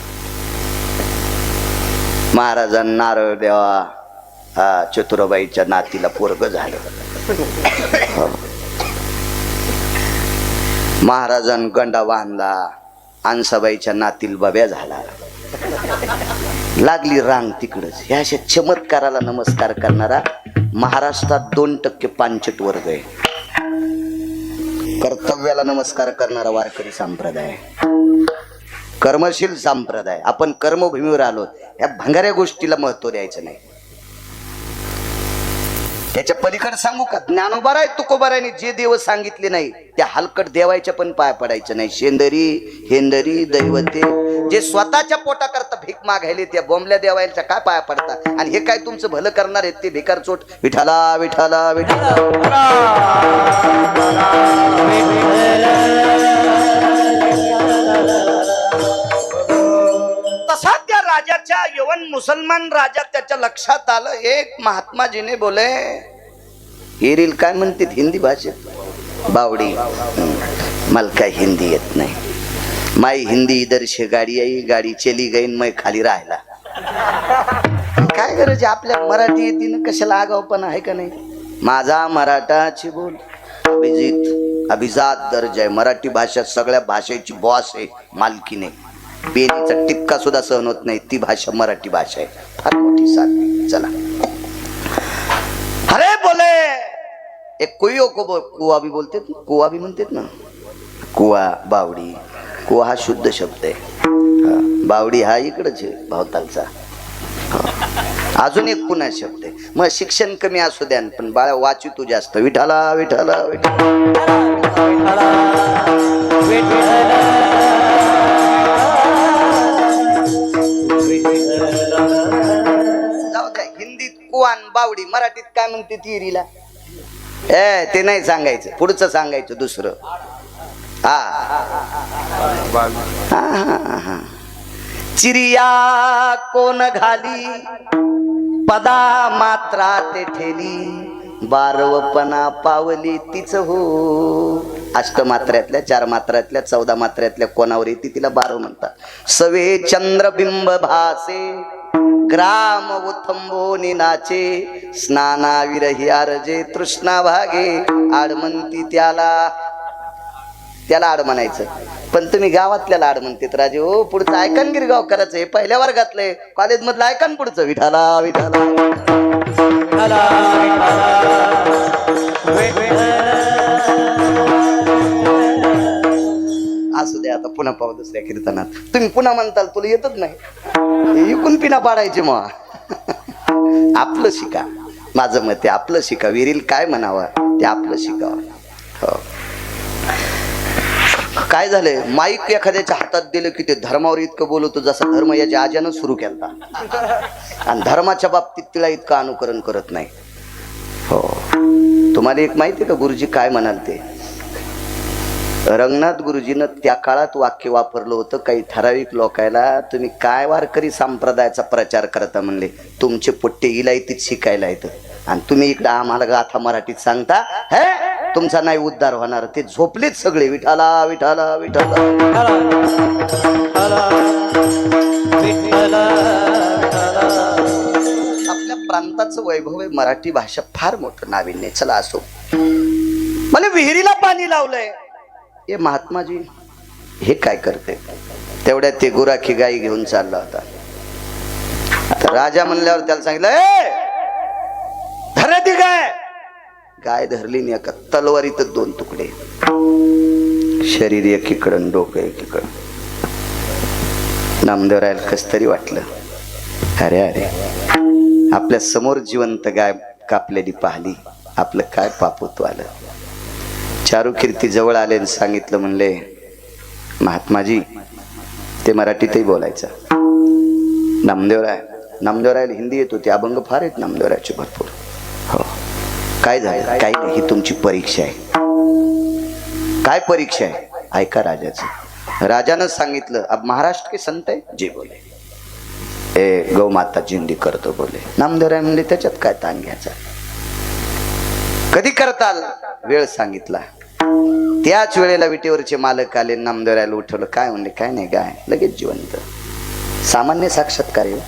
महाराजांना नारळ द्यावा, हा चतुराबाईच्या नातीला पोरग झालं. महाराजांनी गंडा बांधला, आणसाबाईच्या नातील बब्या झाला. लागली रांग तिकडच. ह्या अशा चमत्काराला नमस्कार करणारा महाराष्ट्रात 2% पांचट वर्ग आहे. कर्तव्याला नमस्कार करणारा वारकरी संप्रदाय, कर्मशील संप्रदाय. आपण कर्मभूमीवर आलो, या भंगाऱ्या गोष्टीला महत्व द्यायचं नाही. त्याच्या पलीकडे सांगू का, ज्ञानोबाराय तुकोबारायने जे देव सांगितले नाही त्या हलकट देवायच्या पण पाय पडायचं नाही. शेंदरी हेंदरी दैवते जे स्वतःच्या पोटाकरता भीक मागायले त्या बोंबल्या देवायच्या काय पाया पडतात. आणि हे काय तुमचं भलं करणार आहेत ते भिकार चोट. विठाला विठाला विठाला. तसा त्या राजाच्या यवन मुसलमान राजा त्याच्या लक्षात आलं. एक महात्माजीने बोले, हिरील काय म्हणतात हिंदी भाषेत, बावडी मला काय हिंदी येत नाही. माई हिंदी इधर से गाडी आई, गाडी चली गई मैं खाली राहिला. काय गरज आपल्या मराठी येते ना, कशाला आगावपण आहे का नाही. माझा मराठाची बोल अभिजात दर्जा आहे. मराठी भाषा सगळ्या भाषेची बॉस आहे, मालकी नाही. पेनीचा टिपका सुद्धा सहन होत नाही. ती भाषा मराठी भाषा आहे, फार मोठी साथ. चला अरे बोले एक कुयो को कुवा भी बोलते, कुवा भी म्हणतात ना. कुवा बावडी, कुवा हा शुद्ध शब्द आहे. बावडी हा इकडच आहे भावतालचा. अजून एक पुन्हा शब्द आहे. मग शिक्षण कमी असू द्या पण बाळा वाची तू जास्त. विठाला विठाला जाऊ द्या. हिंदीत कुवान बावडी, मराठीत काय म्हणते तिरीला. ते नाही सांगायचं, पुढचं सांगायचं दुसरं. चिरिया कोण घाली पदा मात्रा ते ठेली, बारवपणा पावली तिच हो. अष्टमात्र्यातल्या 4 मात्रातल्या 14 मात्र्यातल्या कोणावर येते तिला 12 म्हणतात. सवे चंद्रबिंब भासे ग्राम उथंबोनी नाचे, स्नाना विरही आरजे तृष्णा भागे, आडमंती त्याला आड म्हणायचं. पण तुम्ही गावातल्याला आड म्हणते राजे हो. पुढचं ऐकन गिरगाव करायचं, हे पहिल्या वर्गातलंय. कॉलेज मधलं ऐकन पुढचं. विठाला विठाला असू द्या. आता पुन्हा पाहू दुसऱ्या कीर्तनात. तुम्ही पुन्हा म्हणताल तुला येतच नाही, इकून पिना पाडायचे. मग आपलं शिका. माझं मत आहे आपलं शिका. विरील काय म्हणावं ते आपलं शिकावं. हो. काय झालंय, माईक एखाद्याच्या हातात दिलं की ते धर्मावर इतकं बोलवतो जसा धर्म याच्या आज्यानं सुरू केला. आणि धर्माच्या बाबतीत तिला इतकं अनुकरण करत नाही. हो. तुम्हाला एक माहिती आहे का गुरुजी काय म्हणाल ते. रंगनाथ गुरुजीनं त्या काळात वाक्य वापरलं होतं. काही ठराविक लोकायला तुम्ही काय वारकरी संप्रदायाचा प्रचार करता म्हणले. तुमचे पोट्टे इलायतीत शिकायला येतं आणि तुम्ही इकडे आम्हाला गाथा मराठीत सांगता. हे तुमचा नाही उद्धार होणार. ते झोपलेच सगळे. विठाला विठाला विठाला. आपल्या प्रांताचं वैभव आहे. मराठी भाषा फार मोठं नाविन्य. चला असो. मला विहिरीला पाणी लावलंय. हे महात्माजी हे काय करते. तेवढ्यात ते गुराखी गाई घेऊन चालला होता. आता राजा म्हणल्यावर त्याला सांगितलं, धरे ती गाय. गाय धरली नाही. एका तलवारीत 2 तुकडे. शरीर एकीकडं डोकं एकीकडं. नामदेवरायला कस तरी वाटलं, अरे अरे आपल्या समोर जिवंत गाय कापलेली पाहिली, आपलं काय पापोत्व आलं. चारू कीर्ती जवळ आले आणि सांगितलं, म्हणले महात्माजी. ते मराठीतही बोलायचं. नामदेवरायला हिंदी येत होती. अभंग फार आहेत नामदेवरायचे भरपूर. हो. काय झालं, काही नाही, ही तुमची परीक्षा आहे. काय परीक्षा आहे ऐका राजाचं. राजानं सांगितलं, अब महाराष्ट्र के संत है? जी बोले. ए गौ माता जिंदी करतो बोले. नामदेवराय म्हणले त्याच्यात काय ताण घ्यायचा, कधी करताल? वेळ सांगितला. त्याच वेळेला विटेवरचे मालक आले, नामदेवरायला उठवलं. काय म्हणले? काय नाही, काय लगेच जिवंत. सामान्य साक्षात्कार आहे,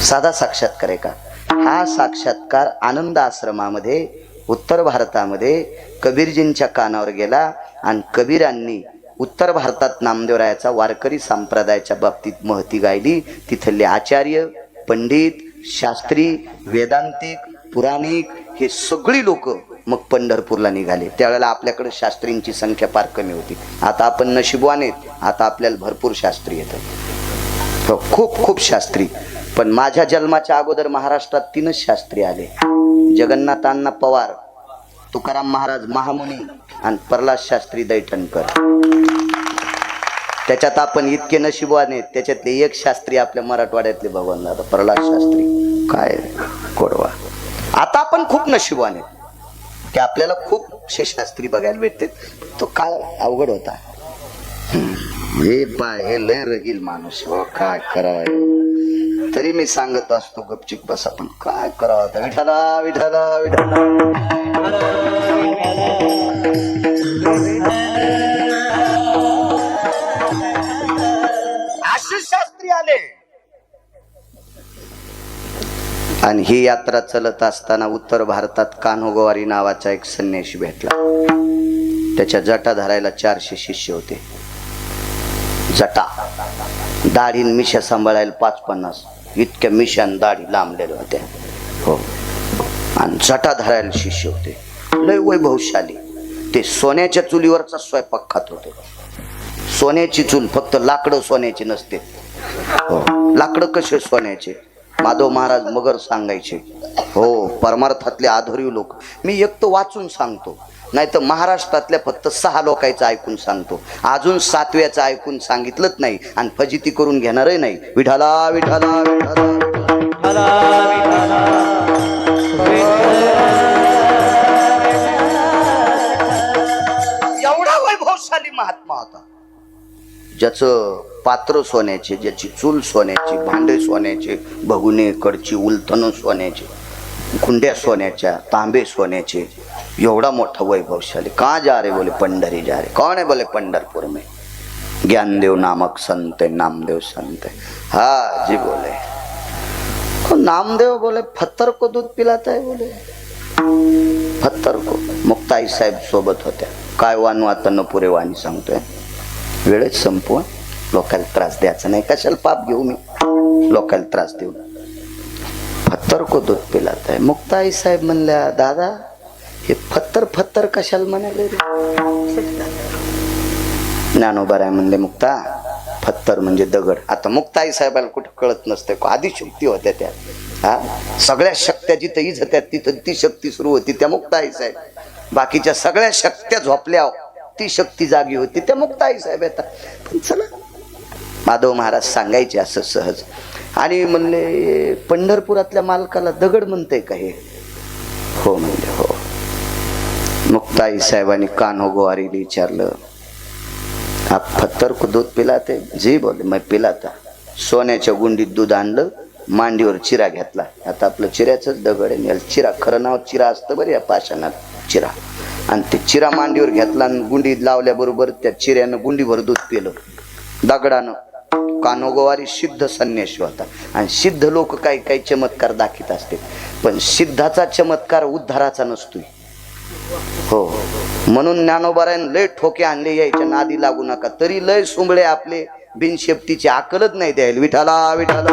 साधा साक्षात्कार आहे का? हा साक्षात्कार आनंद आश्रमामध्ये उत्तर भारतामध्ये कबीरजींच्या कानावर गेला आणि कबीरांनी उत्तर भारतात नामदेवरायाचा वारकरी संप्रदायाच्या बाबतीत महती गायली. तिथले आचार्य, पंडित, शास्त्री, वेदांतिक, पुराणिक हे सगळी लोक मग पंढरपूरला निघाले. त्यावेळेला आपल्याकडे शास्त्रींची संख्या फार कमी होती. आता आपण नशिबवान आहेत, आता आपल्याला भरपूर शास्त्री येतात, खूप खूप शास्त्री. पण माझ्या जन्माच्या अगोदर महाराष्ट्रात 3च शास्त्री आले, जगन्नाथ अण्णा पवार, तुकाराम महाराज महामुनी आणि प्रल्हाद शास्त्री दैठणकर. त्याच्यात आपण इतके नशिबवान आहेत. त्याच्यातले एक शास्त्री आपल्या मराठवाड्यातले भगवान दादा प्रल्हाद शास्त्री. काय कोडवा. आता आपण खूप नशिबवान आहेत की आपल्याला खूप शास्त्री बघायला भेटते. तो काळ अवघड होता. हे पाय हे लय रगील माणूस हो, काय करावं तरी मी सांगत असतो गपचिक बस. आपण काय करावं? विठाला विठाला विठाला. आशिष शास्त्री आले आणि ही यात्रा चलत असताना उत्तर भारतात कान्होगोवारी नावाचा एक संन्यासी भेटला. त्याच्या जटा धरायला 400 शिष्य होते. जटा, दाढी मिशा सांभाळायला 5-50 इतक्या मिशान दाढी लांबलेल्या होत्या. हो, आणि जटा धरायला शिष्य होते. लय वैभवशाली. ते सोन्याच्या चुलीवरचा स्वयंपाक खात होते. सोन्याची चूल, फक्त लाकडं सोन्याची नसते. हो, लाकडं कसे सोन्याचे? माधव महाराज मगर सांगायचे. हो, परमार्थातले आधुरी लोक. मी एक तर वाचून सांगतो, नाही तर महाराष्ट्रातल्या फक्त 6 लोकांचं ऐकून सांगतो. अजून 7व्याचं ऐकून सांगितलंच नाही आणि फजिती करून घेणारही नाही. विठाला विठाला विठाला. एवढा वैभवशाली महात्मा होता, ज्याचं पात्र सोन्याचे, ज्याची चूल सोन्याची, भांडे सोन्याचे, भगुने, कडची, उलथनं सोन्याचे, कुंड्या सोन्याच्या, तांबे सोन्याचे. एवढा मोठा वैभवशाली. कहाँ जा रहे? बोले पंडरी जा रहे. कौन है? बोले पंढरपुर में ज्ञानदेव नामक संत है, नामदेव संत है. हाँ जी बोले. नामदेव बोले पत्थर को दूध पिलाता है. बोले पत्थर को. मुक्ताई साहेब सोबत होत्या. काय वानू आता न पुरे वाणी सांगतोय. वेळेच संपवा, लोकांना त्रास द्यायचा नाही. कशाला पाप घेऊ मी, लोकांना त्रास देऊ. पत्थर को दूध पिलाता है. मुक्ताई साहेब म्हणल्या, दादा हे पत्थर पत्थर कशाला म्हणाले रे? ज्ञानोबा म्हणले, मुक्ता पत्थर म्हणजे दगड. आता मुक्ताई साहेबाला कुठं कळत नसते, आधी शक्ती होत्या त्या. हा, सगळ्या शक्त्या जिथं हीच होत्या तिथं ती शक्ती सुरू होती त्या मुक्ताई साहेब. बाकीच्या सगळ्या शक्त्या झोपल्या, ती शक्ती जागी होती त्या मुक्ताई साहेब येतात. पण चला, माधव महाराज सांगायचे असं सहज. आणि म्हणले, पंढरपुरातल्या मालकाला दगड म्हणते का हे? हो म्हणले, हो. मुक्ताई साहेबांनी कान्होगोवारीला विचारलं, आप पत्थर को दूध पिलाते? जी बोले, मैं पिलाता. सोन्याच्या गुंडीत दूध आणलं, मांडीवर चिरा घेतला. आता आपलं चिऱ्याचंच दगड आहे. चिरा, खरं नाव चिरा असतं बरं या पाषाणात, चिरा. आणि ते चिरा मांडीवर घेतला आणि गुंडीत लावल्याबरोबर त्या चिऱ्यानं गुंडीभर दूध पिलं दगडानं. कान्होगोवारी सिद्ध संन्यासी होता. आणि सिद्ध लोक काही काही चमत्कार दाखवत असते, पण सिद्धाचा चमत्कार उद्धाराचा नसतोय. हो, म्हणून ज्ञानोबारायन लय ठोके आणले, यायच्या नादी लागू नका. तरी लय सुंबळे आपले बिनशेपटीची अकलच नाही द्यायला. विठाला विठाला.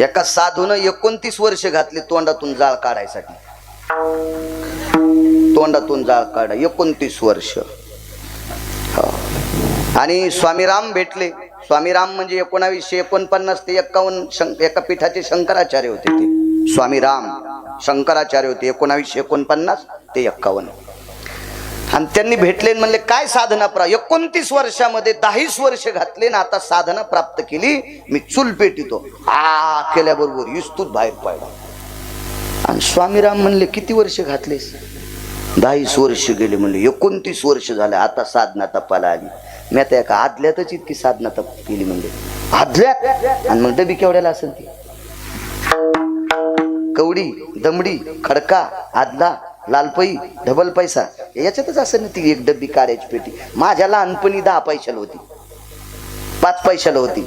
एका साधून 29 वर्ष घातली तोंडातून जाळ काढायसाठी. तोंडातून जाळ काढा 29 वर्ष. आणि स्वामीराम भेटले. स्वामीराम म्हणजे 1949 ते 51 एका पीठाचे शंकराचार्य होते ते. स्वामीराम शंकराचार्य होते 1949 ते 51. आणि त्यांनी भेटले म्हणले, काय साधना 29 वर्षामध्ये 10 वर्ष घातले ना, आता साधना प्राप्त केली. मी चूल पेटितो. केल्याबरोबर इस्तूत बाहेर पडला. स्वामीराम म्हणले किती वर्ष घातलेस? 10 वर्ष गेले. म्हणले 29 वर्ष झाले आता साधना तपाला आली. मी आता एका आदल्यातच इतकी साधना तप केली. म्हणजे आदल्यात. आणि मग डबी केवढ्याला असेल ती? कवडी, दमडी, खडका, आदला, लालपई, डबल पैसा याच्यातच असेल ना ती एक डब्बी काढायची पेटी. माझ्या लहानपणी 10 पैशाला होती, 5 पैशाला होती.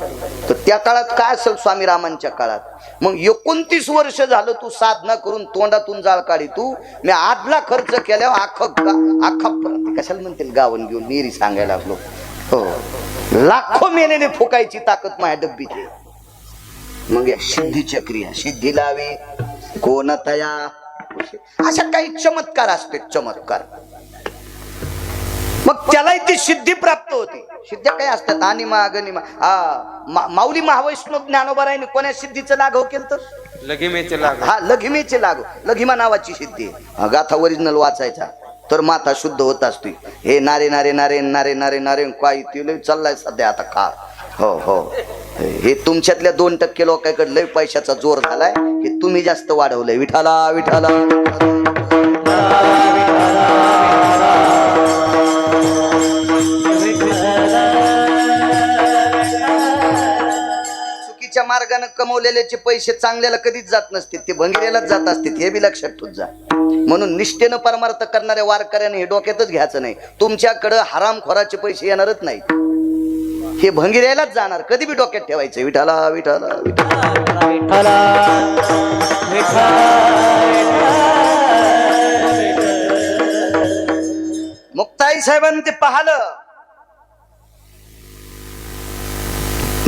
तर त्या काळात काय असेल स्वामीरामांच्या काळात. मग 29 वर्ष झालं तू साधना करून तोंडातून जाळ काढी. तू मी आदला खर्च केल्यावर अख्खा कशाला म्हणतील गावन घेऊन निरी सांगायला लागलो. हो, लाखो मेलेले फुकायची ताकद माझ्या डब्बीची. मग या सिद्धीच्या क्रिया, सिद्धी लावी कोण तया, अशा काही चमत्कार असते, चमत्कार. मग त्यालाही ती सिद्धी प्राप्त होती. सिद्ध्या काय असतात? अनिमा गनिमा. माऊली महावैष्णव ज्ञानोबारायने कोण्या सिद्धीचं लाघव केलं तर लघिमेचे लाग. हा, लघिमेचे लाघव. लघिमा नावाची सिद्धी गाथा ओरिजिनल वाचायचा तर माथा शुद्ध होत असते. हे नारे नारे नारे नारे नारे नारे काय ते चाललाय सध्या आता का. हो हो, हे तुमच्यातल्या 2% लोकांकडे लय पैशाचा जोर झालाय. हे तुम्ही जास्त वाढवलंय. विठाला विठाला. चुकीच्या मार्गाने कमवलेल्याचे पैसे चांगल्याला कधीच जात नसते, ते भंगिऱ्यालाच जात असते. हे बी लक्षात ठेवत जा. म्हणून निष्ठेनं परमार्थ करणाऱ्या वारकऱ्याने हे डोक्यातच घ्यायचं नाही. तुमच्याकडे हरामखोराचे पैसे येणारच नाही, हे भंगिऱ्यालाच जाणार. कधी बी डोक्यात ठेवायचं. विठाला विठाला विठाला. मुक्ताई साहेबांनी ते पाहिलं.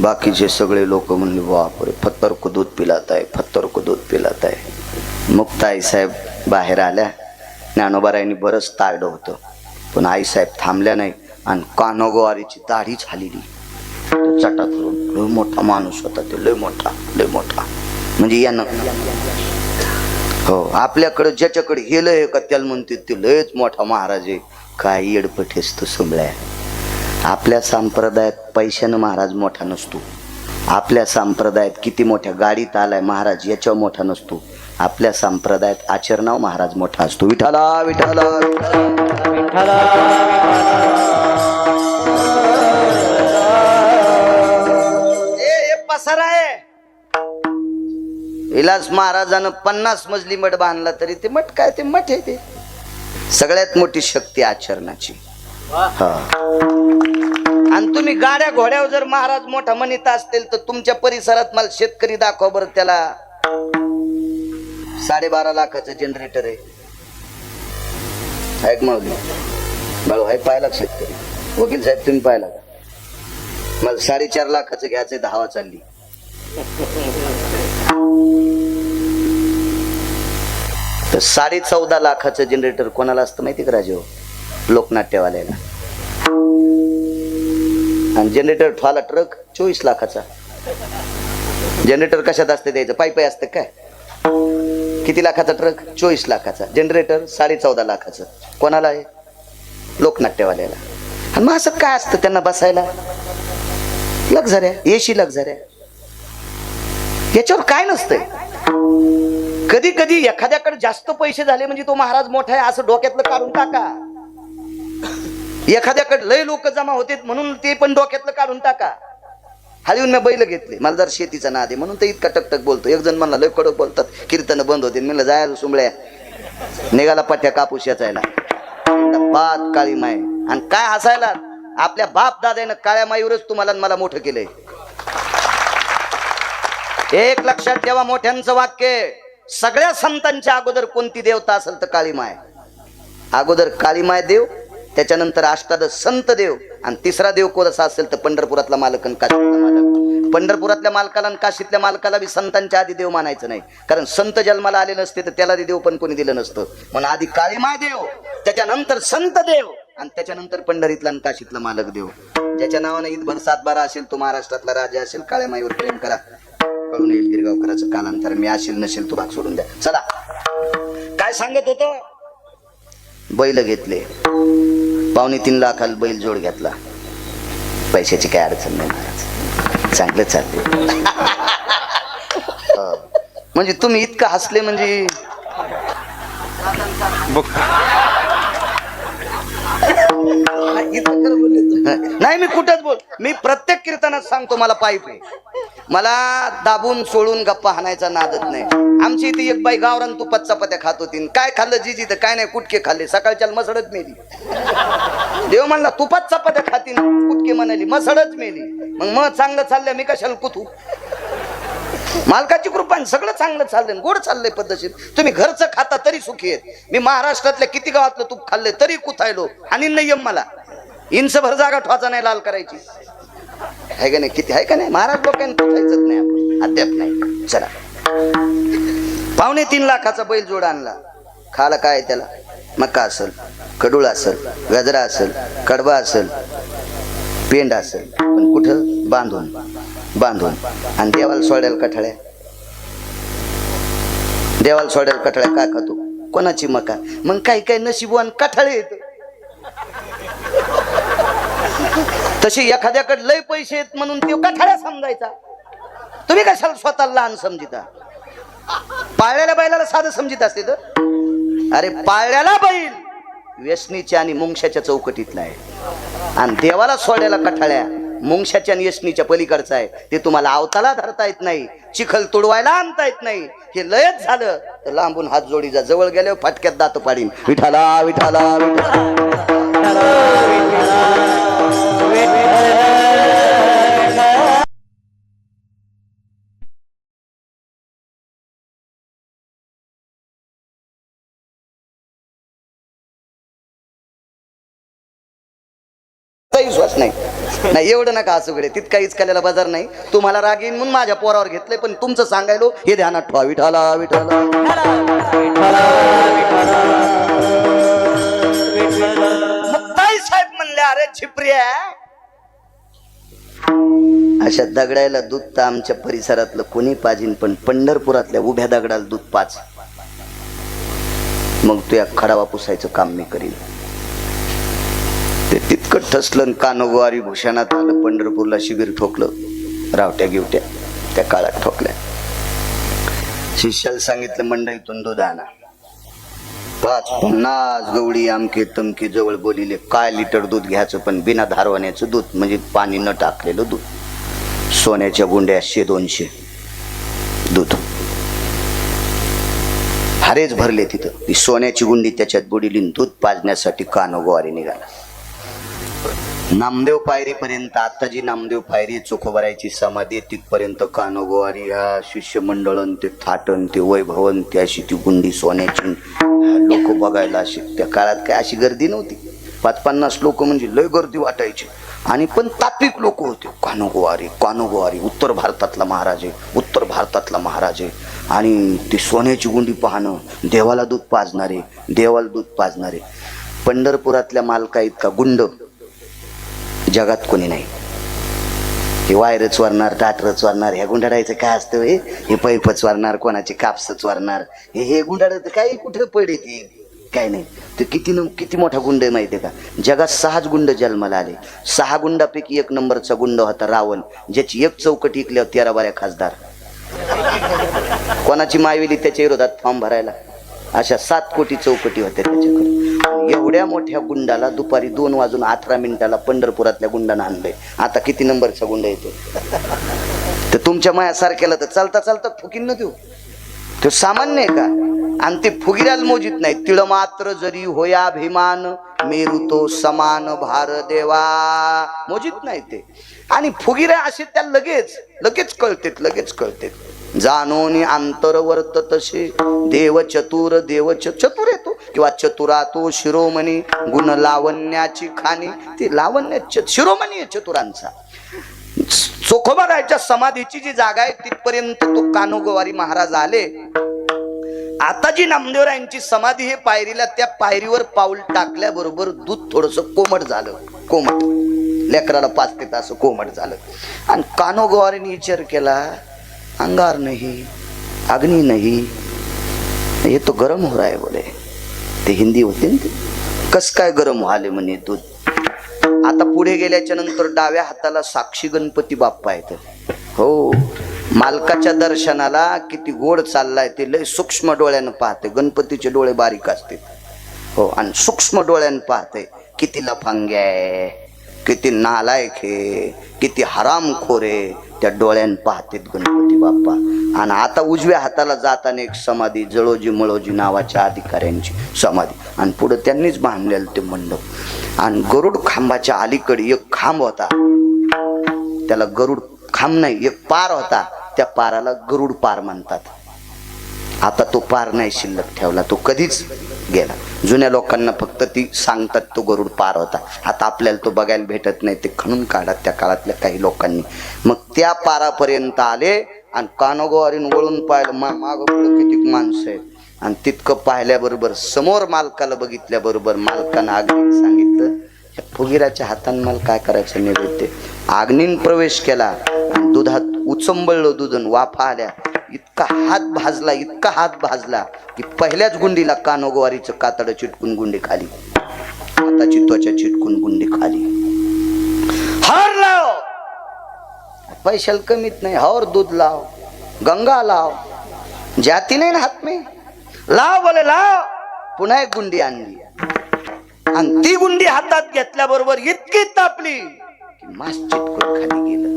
बाकीचे सगळे लोक म्हणले बापरे, फत्तर को दूध पिलात आहे, फत्तर को दूध पिलात आहे. मुक्ताई साहेब बाहेर आल्या. ज्ञानोबारायांनी बरंच तारडं होतं, पण आईसाहेब थांबल्या नाही आणि कानोगोवारीची दाढीच हालिली. चटात लय मोठा माणूस होता ते, लय मोठा, लय मोठा. म्हणजे यानं हो, आपल्याकडे ज्याच्याकडे हे लय का त्याला म्हणते ते लयच मोठा महाराज आहे. काय येडपठेस तू सुंबळ्या. आपल्या संप्रदायात पैशानं महाराज मोठा नसतो. आपल्या संप्रदायात किती मोठ्या गाडीत आलाय महाराज याच्यावर मोठा नसतो. आपल्या संप्रदायात आचरणावर महाराज मोठा असतो. विठाला विठाला विठाला. पसार आहे. विलास महाराजानं 50 मजली मठ बांधला तरी ते मठ काय, ते मठ आहे. ते सगळ्यात मोठी शक्ती आचरणाची. आणि तुम्ही गाड्या घोड्यावर जर महाराज मोठा म्हणत असतील तर तुमच्या परिसरात मला शेतकरी दाखवा बरं. त्याला 12.5 लाखाचं जनरेटर आहे. ऐक माऊली बाळू, हाय पाहिला शेतकरी? वकील साहेब तुम्ही पाहिला का? मला 4.5 लाखाचं घ्यायचंय, 10 चालली. तर 14.5 लाखाचं जनरेटर कोणाला असतं माहिती का राजेहो? लोकनाट्यवाल्याला. आणि जनरेटर ठेवाला ट्रक 24 लाखाचा. जनरेटर कशात असते द्यायचं? पायी असतं काय? किती लाखाचा ट्रक? 24 लाखाचा. जनरेटर 14.5 लाखाचं. कोणाला आहे? लोकनाट्यवाल्याला. आणि मग असं काय असतं त्यांना बसायला? लक्झऱ्या, एसी लक्झऱ्या. याच्यावर काय नसतंय. कधी कधी एखाद्याकडे जास्त पैसे झाले म्हणजे तो महाराज मोठा आहे असं डोक्यातलं काढून टाका. एखाद्याकडे लय लोक जमा होते म्हणून ते पण डोक्यातलं काढून टाका. हळून मी बैल घेतले, मला जर शेतीचा नाद आहे म्हणून तर इतका टकटक बोलतो. एक जण म्हणला लय कडक बोलतात, कीर्तन बंद होते. म्हणलं जायला सुंबळ्या, निघाला पट्ट्या कापूस याचायला. पात काळी माय. आणि काय हसायला? आपल्या बाप दादानं काळ्या माईवरच तुम्हाला मला मोठं केलंय. एक लक्षात ठेवा, मोठ्यांचं वाक्य. सगळ्या संतांच्या अगोदर कोणती देवता असेल तर काळी माय. अगोदर काळी माय देव, त्याच्यानंतर अष्टादश संत देव, आणि तिसरा देव कोणता असेल तर पंढरपुरातला मालक आणि काशीतला मालक. पंढरपुरातल्या मालकाला आणि काशीतल्या मालकाला बी संतांच्या आधी देव मानायचं नाही, कारण संत जन्माला आले नसते तर त्याला देव पण कोणी दिलं नसतं. म्हणून आधी काळी माय देव, त्याच्यानंतर संत देव, आणि त्याच्यानंतर पंढरीतला आणि काशीतला मालक देव. ज्याच्या नावाने ईदभर 7/12 असेल तो महाराष्ट्रातला राजा असेल. काळ्या माईवर प्रेम करा, कळून येईल गिरगावकराचं कालांतर. मी असेल नसेल तो भाग सोडून द्या. चला, काय सांगत होतो? बैल घेतले. 2.25 लाखाला बैल जोड घेतला. पैशाची काय अडचण नाही महाराज, चांगलं चालले. म्हणजे तुम्ही इतकं हसले म्हणजे बघ नाही मी कुठंच बोल, मी प्रत्येक कीर्तनात सांगतो मला पाईप आहे. मला दाबून सोडून गप्पा हाणायचा नादच नाही. आमची इथे एक बाई गावरान तुपात चपात्या खात होती. काय खाल्लं जीजी तर काय नाही, कुटके खाल्ले. सकाळच्या मसडच मेली. देव म्हणला तुपात चपात्या खातीन, कुटके म्हणाली मसडच मेली. मग चांगलं चाललंय, मी कशाला कुथू. मालकाची कृपा सगळं चांगलं चाललंय, गोड चाललंय पद्धतशीर. तुम्ही घरचं खाता तरी सुखी आहेत. मी महाराष्ट्रातल्या किती गावातलं तूप खाल्लंय तरी कुथायलो आणि नियम मला इंच भर जागा ठोचा नाही लाल करायची आहे का नाही. किती आहे का नाही, महाराज लोकांनी कुथायचंच नाही आपण अद्याप नाही. चला 2.5 लाखाचा बैल जोड आणला. खाला काय त्याला, मका असेल, कडूळ असेल, गजरा असेल, कडबा असेल, पेंड असेल, पण कुठं बांधून बांधून. आणि देवाला सोडायला कठाळ्या, देवाला सोडायला कठाळ्या काय खातो, कोणाची मका. मग काही काही नशीबवान कठाळे येत. तशी एखाद्याकडे लय पैसे आहेत म्हणून ते कठाळ्या समजायचा. तुम्ही कशाला स्वतःला लहान समजिता. पाळलेल्या बैलाला साधं समजित असते तर. अरे पाळलेला बैल व्यसनीच्या आणि मुंगशाच्या चौकटीतला आहे, आणि देवाला सोडायला कठाळ्या मुंगशाच्या आणि यशनीच्या पलीकडचा आहे. ते तुम्हाला अवताला धरता येत नाही, चिखल तुडवायला आणता येत नाही. हे लयच झालं तर लांबून हात जोडीचा, जवळ गेल्यावर फाटक्यात दात पाडीन. विठाला विठाला विश्वास नाही. नाही एवढं नका असं कडे, तितका इचकाल्याला बाजार नाही. तुम्हाला राग येईन म्हणून माझ्या पोरावर घेतलंय, पण तुमचं सांगायलो हे ध्यानात ठेवा. विठाला विठाला मुक्ताई साहेब म्हणले, अरे छिपऱ्या अशा दगडायला दूध तर आमच्या परिसरातलं कोणी पाजीन, पण पंढरपुरातल्या उभ्या दगडाला दूध पाच. मग तू या खडावा पुसायचं काम मी करीन. ते तितकं ठसलं, कानोगवारी भूषणात आलं. पंढरपूरला शिबिर ठोकलं, रावट्या गिवट्या त्या काळात ठोकल्या. शिष्याला सांगितलं मंडईतून दूध आणा. 50 गवळी आमके तमके जवळ बोलिले. काय लिटर दूध घ्यायचं, पण बिना धारवाण्याचं दूध, म्हणजे पाणी न टाकलेलं दूध. सोन्याच्या गुंड्या 100-200 दूध. हारेच भरले तिथं. ती सोन्याची गुंडी त्याच्यात बुडीली. दूध पाजण्यासाठी कानोगवारी निघाला. नामदेव पायरीपर्यंत, आता जी नामदेव पायरी चोखोबारायची समाधी तिथपर्यंत कानोगवारी ह्या शिष्यमंडळन ते थाटन ते वैभवन ते अशी ती गुंडी सोन्याची. लोक बघायला अशी, त्या काळात काय अशी गर्दी नव्हती. 5-50 लोक म्हणजे लय गर्दी वाटायची. आणि पण तात्विक लोक होते. कानोगवारी कानोगवारी, उत्तर भारतातला महाराज आहे, उत्तर भारतातला महाराज आहे. आणि ती सोन्याची गुंडी पाहणं, देवाला दूध पाजणारे, देवाला दूध पाजणारे. पंढरपुरातल्या मालका इतका गुंड जगात कोणी नाही. हे वायरच वारणार, टाटरच वारणार. ह्या गुंडाळायचं काय असतं, हे पैपच वारणार, कोणाचे कापसच वारणार. हे गुंडाळ काही कुठे पडे ते काय नाही. ते किती मोठा गुंड आहे माहितीये का. जगात 6 गुंड जन्माला आले. 6 गुंडापैकी 1 नंबरचा गुंड होता रावण, ज्याची 1 चौकट इकल्यावर 13 बाऱ्या खासदार. कोणाची मायवेली त्याच्या विरोधात फॉर्म भरायला. अशा 7 कोटी चौकटी होत्या त्याच्याकडे. एवढ्या मोठ्या गुंडाला दुपारी 2:18 पंढरपुरातल्या गुंडानं आणलंय. आता किती नंबरचा गुंड येतो. तर तुमच्या मायासारख्याला तर चालता चालता फुकीन न देऊ. तो सामान्य आहे का. आणि ते फुगिराला मोजित नाही. तिळ मात्र जरी होया अभिमान, मेरू तो समान भार देवा, मोजित नाही ते. आणि फुगिरा असे त्या लगेच कळतेत. जाणोनी अंतरवर्त तसे देव चतुर चतुर येतो किंवा चतुरा तो शिरोमणी गुण लावण्याची खाणी. ते लावण्य शिरोमणी आहे चतुरांचा. चोखोबारायच्या समाधीची जी जागा आहे तिथपर्यंत तो कानोगवारी महाराज आले. आता जी नामदेवरायांची समाधी हे पायरीला, त्या पायरीवर पाऊल टाकल्याबरोबर दूध थोडस कोमट झालं. कोमट लेकराला 5 ते तास कोमट झालं. आणि कानोगवारीने विचार केला, अंगार नहीं, अग्नि नहीं, ये तो गरम हो रहा है बोले. ते हिंदी होते ना ते. कस काय गरम व्हाले म्हणे दूध. आता पुढे गेल्याच्या नंतर डाव्या हाताला साक्षी गणपती बाप्पा येत. हो मालकाच्या दर्शनाला किती गोड चाललाय ते लय सूक्ष्म डोळ्यानं पाहते. गणपतीचे डोळे बारीक असते हो, आणि सूक्ष्म डोळ्यानं पाहते. किती लफंग्या आहे, किती नालायक आहे, किती हरामखोर आहे, त्या डोळ्यानं पाहतेत गणपती बाप्पा. आणि आता उजव्या हाताला जाताना एक समाधी, जळोजी मळोजी नावाच्या अधिकाऱ्यांची समाधी, आणि पुढे त्यांनीच बांधलेलं ते मंडप. आणि गरुड खांबाच्या अलीकडे एक खांब होता, त्याला गरुड खांब नाही, एक पार होता, त्या पाराला गरुड पार म्हणतात. आता तो पार नाही शिल्लक ठेवला, तो कधीच गेला. जुन्या लोकांना फक्त ती सांगतात तो गरुड पार होता. आता आपल्याला तो बघायला भेटत नाही, ते खणून काढत त्या काळातल्या काही लोकांनी. मग त्या पारापर्यंत आले आणि कानोगोवारीन वळून पाहिलं, माग किती माणसं आहेत. आणि तितकं पाहिल्याबरोबर समोर मालकाला बघितल्याबरोबर मालकानं आग्नीन सांगितलं, या फुगिराच्या हातानं मला काय करायचं नैवेद्य. आग्नीन प्रवेश केला आणि दुधात उचंबळलं दूध, वाफा आल्या. इतका हात भाजला की पहिल्याच गुंडीला कानोगोवारीचं कातड चिटकून गुंडी खाली, हाताची त्वचा चिटकून गुंडी खाली. हर लाव, पैशाला कमीत नाही, और दूध लाव, गंगा लाव, जाती नाही ना हात में लाव, बोले लाव. पुन्हा एक गुंडी आणली आणि ती गुंडी हातात घेतल्याबरोबर इतकी तापली की मास चिटकून खाली गेलं.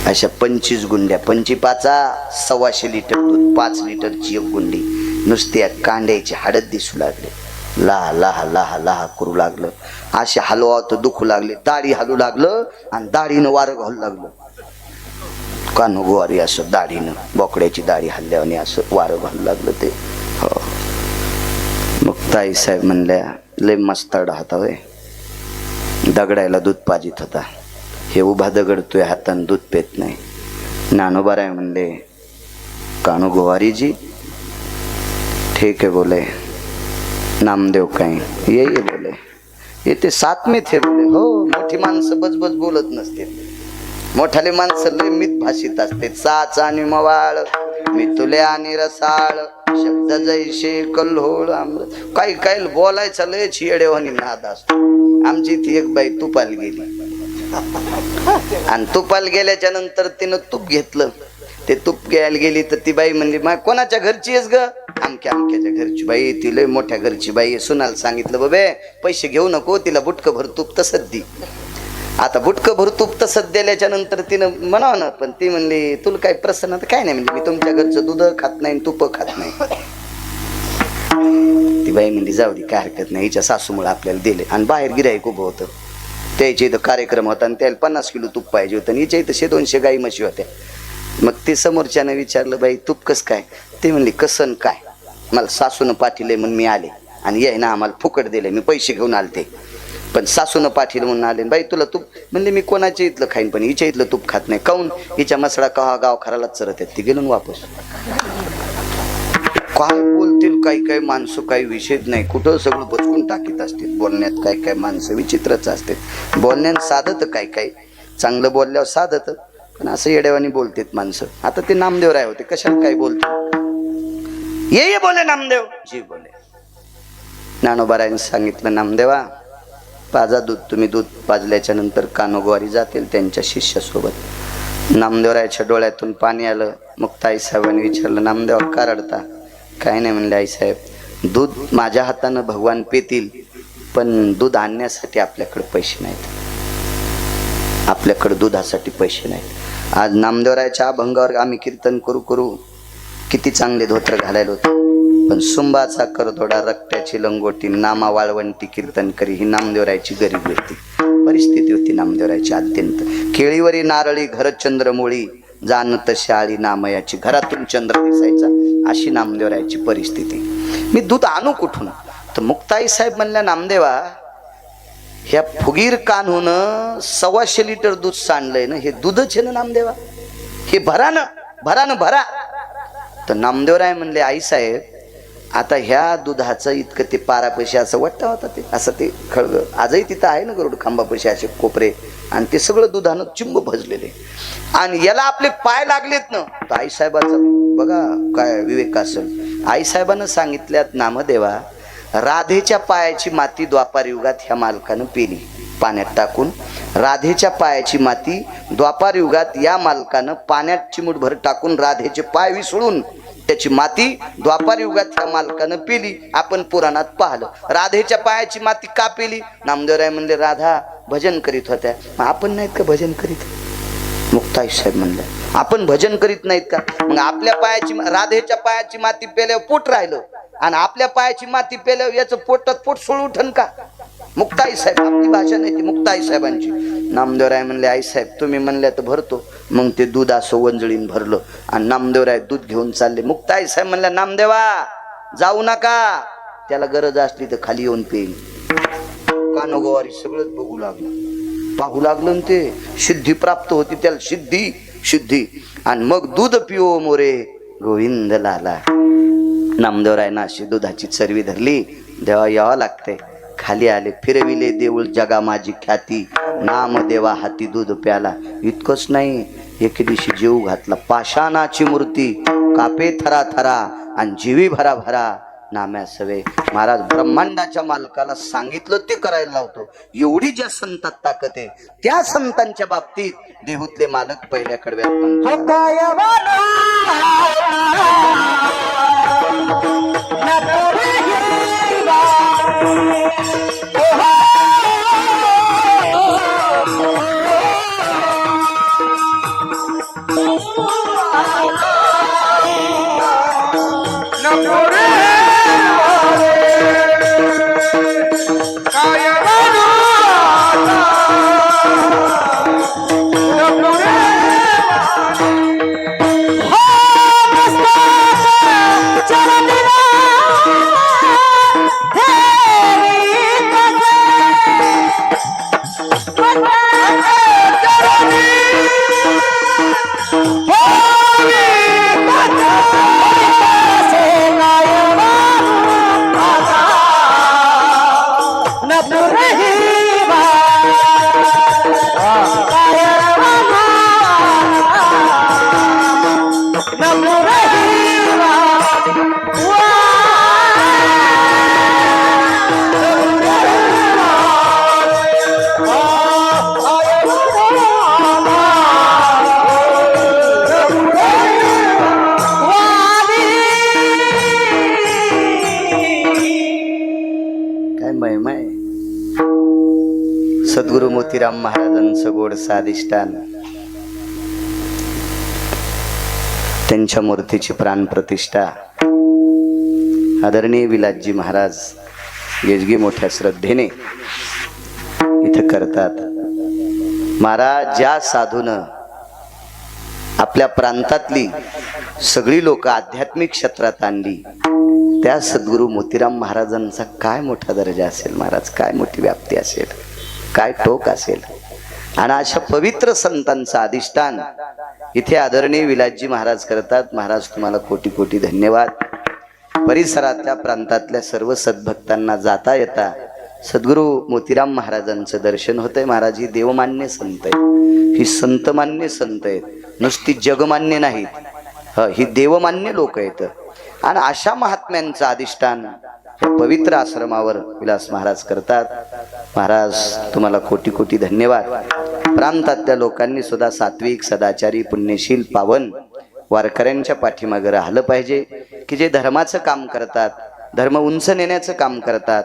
अशा 25 गुंड्या, 25 125 लिटर दूध, 5 लिटरची एक गुंडी. नुसत्या कांड्याची हाडत दिसू लागले, लाहा लाहा लाहा लाहा करू लागलं. असे हलवा तर दुखू लागले, दाढी हलू लागलं आणि दाढीनं वारं घालू लागलं. कानोगोवारी असं दाढीनं, बोकड्याची दाढी हल्ल्याने असं वारं घालू लागलं ते. हो, मग ताई साहेब म्हणल्या, लय मस्ताड हाता होय, दगडायला दूध पाजित होता, हे उभा दगडतोय हातानं दूध पेत नाही. नानोबाराय म्हणले, कानोगोवारी जी ठीक है बोले, नामदेव काही ये बोले, ये ते साथ में थे बोले. हो, मोठी माणसं बजबज बोलत नसते, मोठाले माणसं लय मित भाषित असते. चाच आणि मवाळ, मितुले आणि रसाळ, शब्द जैसे कल्होळ अमृत. काही काही बोलायचं लय येडेवानी नाद असतो. आमची इथे एक बाई तुपाल गेली आणि तुपाल गेल्याच्या नंतर तिनं तूप घेतलं. ते तूप घ्यायला गेली तर ती बाई म्हणली, मा कोणाच्या घरची आहेस ग? आमक्याच्या घरची बाई. ती लय मोठ्या घरची बाई. सुनाला सांगितलं, बाबे पैसे घेऊ नको, तिला बुटकं भर तूप तसंच दी. आता बुटकं भर तूप तसंच दिल्याच्या नंतर तिनं म्हणावं ना, पण ती म्हणली, तुला काय प्रसन्न? काय नाही म्हणजे, मी तुमच्या घरचं दूध खात नाही, तूप खात नाही. ती बाई म्हणली, जाऊ दे, काय हरकत नाही, हिच्या सासूमुळे आपल्याला दिले. आणि बाहेर गिऱ्हाईक उभं होतं, त्याच्या इथं कार्यक्रम होता आणि त्याला 50 किलो तूप पाहिजे होतं आणि हिच्या इथं 100-200 गाई म्हशी होत्या. मग ते समोरच्यानं विचारलं, बाई तूप कसं काय? ते म्हणली, कसं काय, मला सासूनं पाठीले म्हणून मी आले, आणि ये ना आम्हाला फुकट दिले, मी पैसे घेऊन आलते, पण सासूनं पाठीलं म्हणून आले. बाई तुला तूप? म्हणले, मी कोणाच्या इथलं खाईन, पण हिच्या इथलं तूप खात नाही. काऊन? हिच्या मसळा कहा गाव खरालाच चरत आहेत. ती गेलं वापस. काय बोलतील काही काही माणसं, काही विषयच नाही, कुठं सगळं बचकून टाकीत असतील. बोलण्यात काय काय माणसं विचित्रच असते. बोलण्यात साधत काय काय, चांगलं बोलल्यावर साधत, पण असं येड्यावानी बोलतेत माणसं. आता ते नामदेव राय होते, कशाला काय बोलते. ये बोले नामदेव जी बोले. नानोबारायने सांगितलं, नामदेवा पाजा दूध. तुम्ही दूध पाजल्याच्या नंतर कानोगोवारी जातील त्यांच्या शिष्यासोबत. नामदेवरायाच्या डोळ्यातून पाणी आलं. मग ताईसाहेबांनी विचारलं, नामदेवा का रडता? काय नाही म्हणले, आईसाहेब दूध माझ्या हातानं भगवान पेतील, पण दूध आणण्यासाठी आपल्याकडे पैसे नाहीत, आपल्याकडे दुधासाठी पैसे नाहीत. आज नामदेवरायाच्या अभंगावर आम्ही कीर्तन करू करू किती चांगले धोत्र घालायला होते, पण सुंबाचा करदोडा, रक्त्याची लंगोटी, नामा वाळवंटी कीर्तन करी, ही नामदेवरायाची गरिबी होती, परिस्थिती होती नामदेवरायाची अत्यंत. केळीवरी नारळी घर चंद्रमोळी, जाणत शाळी नामयाची, घरातून चंद्र दिसायचा, अशी नामदेवरायाची परिस्थिती. मी दूध आणू कुठून? तर मुक्ताई साहेब म्हणल्या, नामदेवा ह्या फुगीर कान्हून 125 लिटर दूध सांडलंय ना, हे दूधच आहे ना नामदेवा, हे भरा ना, भरा ना, भरा. तर नामदेवराय म्हणले, आई साहेब आता ह्या दुधाचं इतकं ते पारापैसे असं वाटतं होता, ते असं ते खळग आजही तिथं आहे ना गरुड खांबापैसे असे कोपरे, आणि ते सगळं दुधानं चिंब भजलेले, आणि याला आपले पाय लागलेत ना. तर आईसाहेबाचं बघा काय विवेक असेल. आईसाहेबानं सांगितल्यात, नामदेवा राधेच्या पायाची माती द्वापार युगात ह्या मालकानं पेली, पाण्यात टाकून राधेच्या पायाची माती द्वापार युगात या मालकानं पाण्यात चिमूटभर टाकून राधेचे पाय विसळून त्याची माती द्वापार युगात या मालकानं पिली. आपण पुराणात पाहिलं. राधेच्या पायाची माती का पिली? नामदेवराय म्हणले राधा भजन करीत होत्या. मग आपण नाहीत का भजन करीत? मुक्ताई साहेब म्हणले आपण भजन करीत नाहीत का? मग आपल्या पायाची राधेच्या पायाची माती पेल्यावर पोट राहिलं आणि आपल्या पायाची माती पेल्यावर याचं पोटात पोट सोडून उठन का? मुक्ताई साहेब आपली भाषा नाही ती मुक्ताई साहेबांची. नामदेवराय म्हणले आई साहेब तुम्ही म्हणल्या तर भरतो. मग ते दूध असं वंजळीन भरलं आणि नामदेवराय दूध घेऊन चालले. मुक्ताई साहेब म्हणल्या नामदेवा जाऊ नका, त्याला गरज असली तर खाली येऊन पेन. कानोगोवारी सगळंच बघू लागलं, पाहू लागलं ते सिद्धी प्राप्त होती त्याला, सिद्धी सिद्धी. आणि मग दूध पिओ मोरे गोविंद लाला. नामदेवरायनं अशी दुधाची चरवी धरली. देवा यावं लागते. खाली आले. फिरविले देऊळ जगा माझी ख्याती, नाम देवा हाती दूध प्याला. इतकंच नाही, एके दिवशी जीव घातला. पाषाणाची मूर्ती कापे थरा थरा आणि जीवी भरा भरा नाम्या सवे. महाराज ब्रह्मांडाच्या मालकाला सांगितलं ते करायला लावतो. एवढी ज्या संतात ताकद आहे त्या संतांच्या बाबतीत देहूतले मालक पहिल्या कडव्यात सद्गुरु मोतीराम महाराजांचं गोड साधिष्ठान, त्यांच्या मूर्तीची प्राण प्रतिष्ठा आदरणीय विलासजी महाराज गेजगी मोठ्या श्रद्धेने इथं करतात. महाराज ज्या साधूनं आपल्या प्रांतातली सगळी लोक आध्यात्मिक क्षेत्रात आणली त्या सद्गुरु मोतीराम महाराजांचा काय मोठा दर्जा असेल महाराज, काय मोठी व्याप्ती असेल, काय टोक असेल. आणि अशा पवित्र संतांचं अधिष्ठान इथे आदरणीय विलासजी महाराज करतात. महाराज तुम्हाला कोटी कोटी धन्यवाद. परिसरातल्या प्रांतातल्या सर्व सद्भक्तांना जाता येता सद्गुरु मोतीराम महाराजांचं दर्शन होतंय. महाराज ही देवमान्य संत आहेत, ही संतमान्य संत आहेत, नुसती जगमान्य नाहीत, ही देवमान्य लोक आहेत. आणि अशा महात्म्यांचं अधिष्ठान या पवित्र आश्रमावर विलास महाराज करतात. महाराज तुम्हाला कोटी कोटी धन्यवाद. प्रांतातल्या लोकांनी सुद्धा सात्विक सदाचारी पुण्यशील पावन वारकऱ्यांच्या पाठीमागे राहिलं पाहिजे की जे धर्माचं काम करतात, धर्म उंच नेण्याचं काम करतात.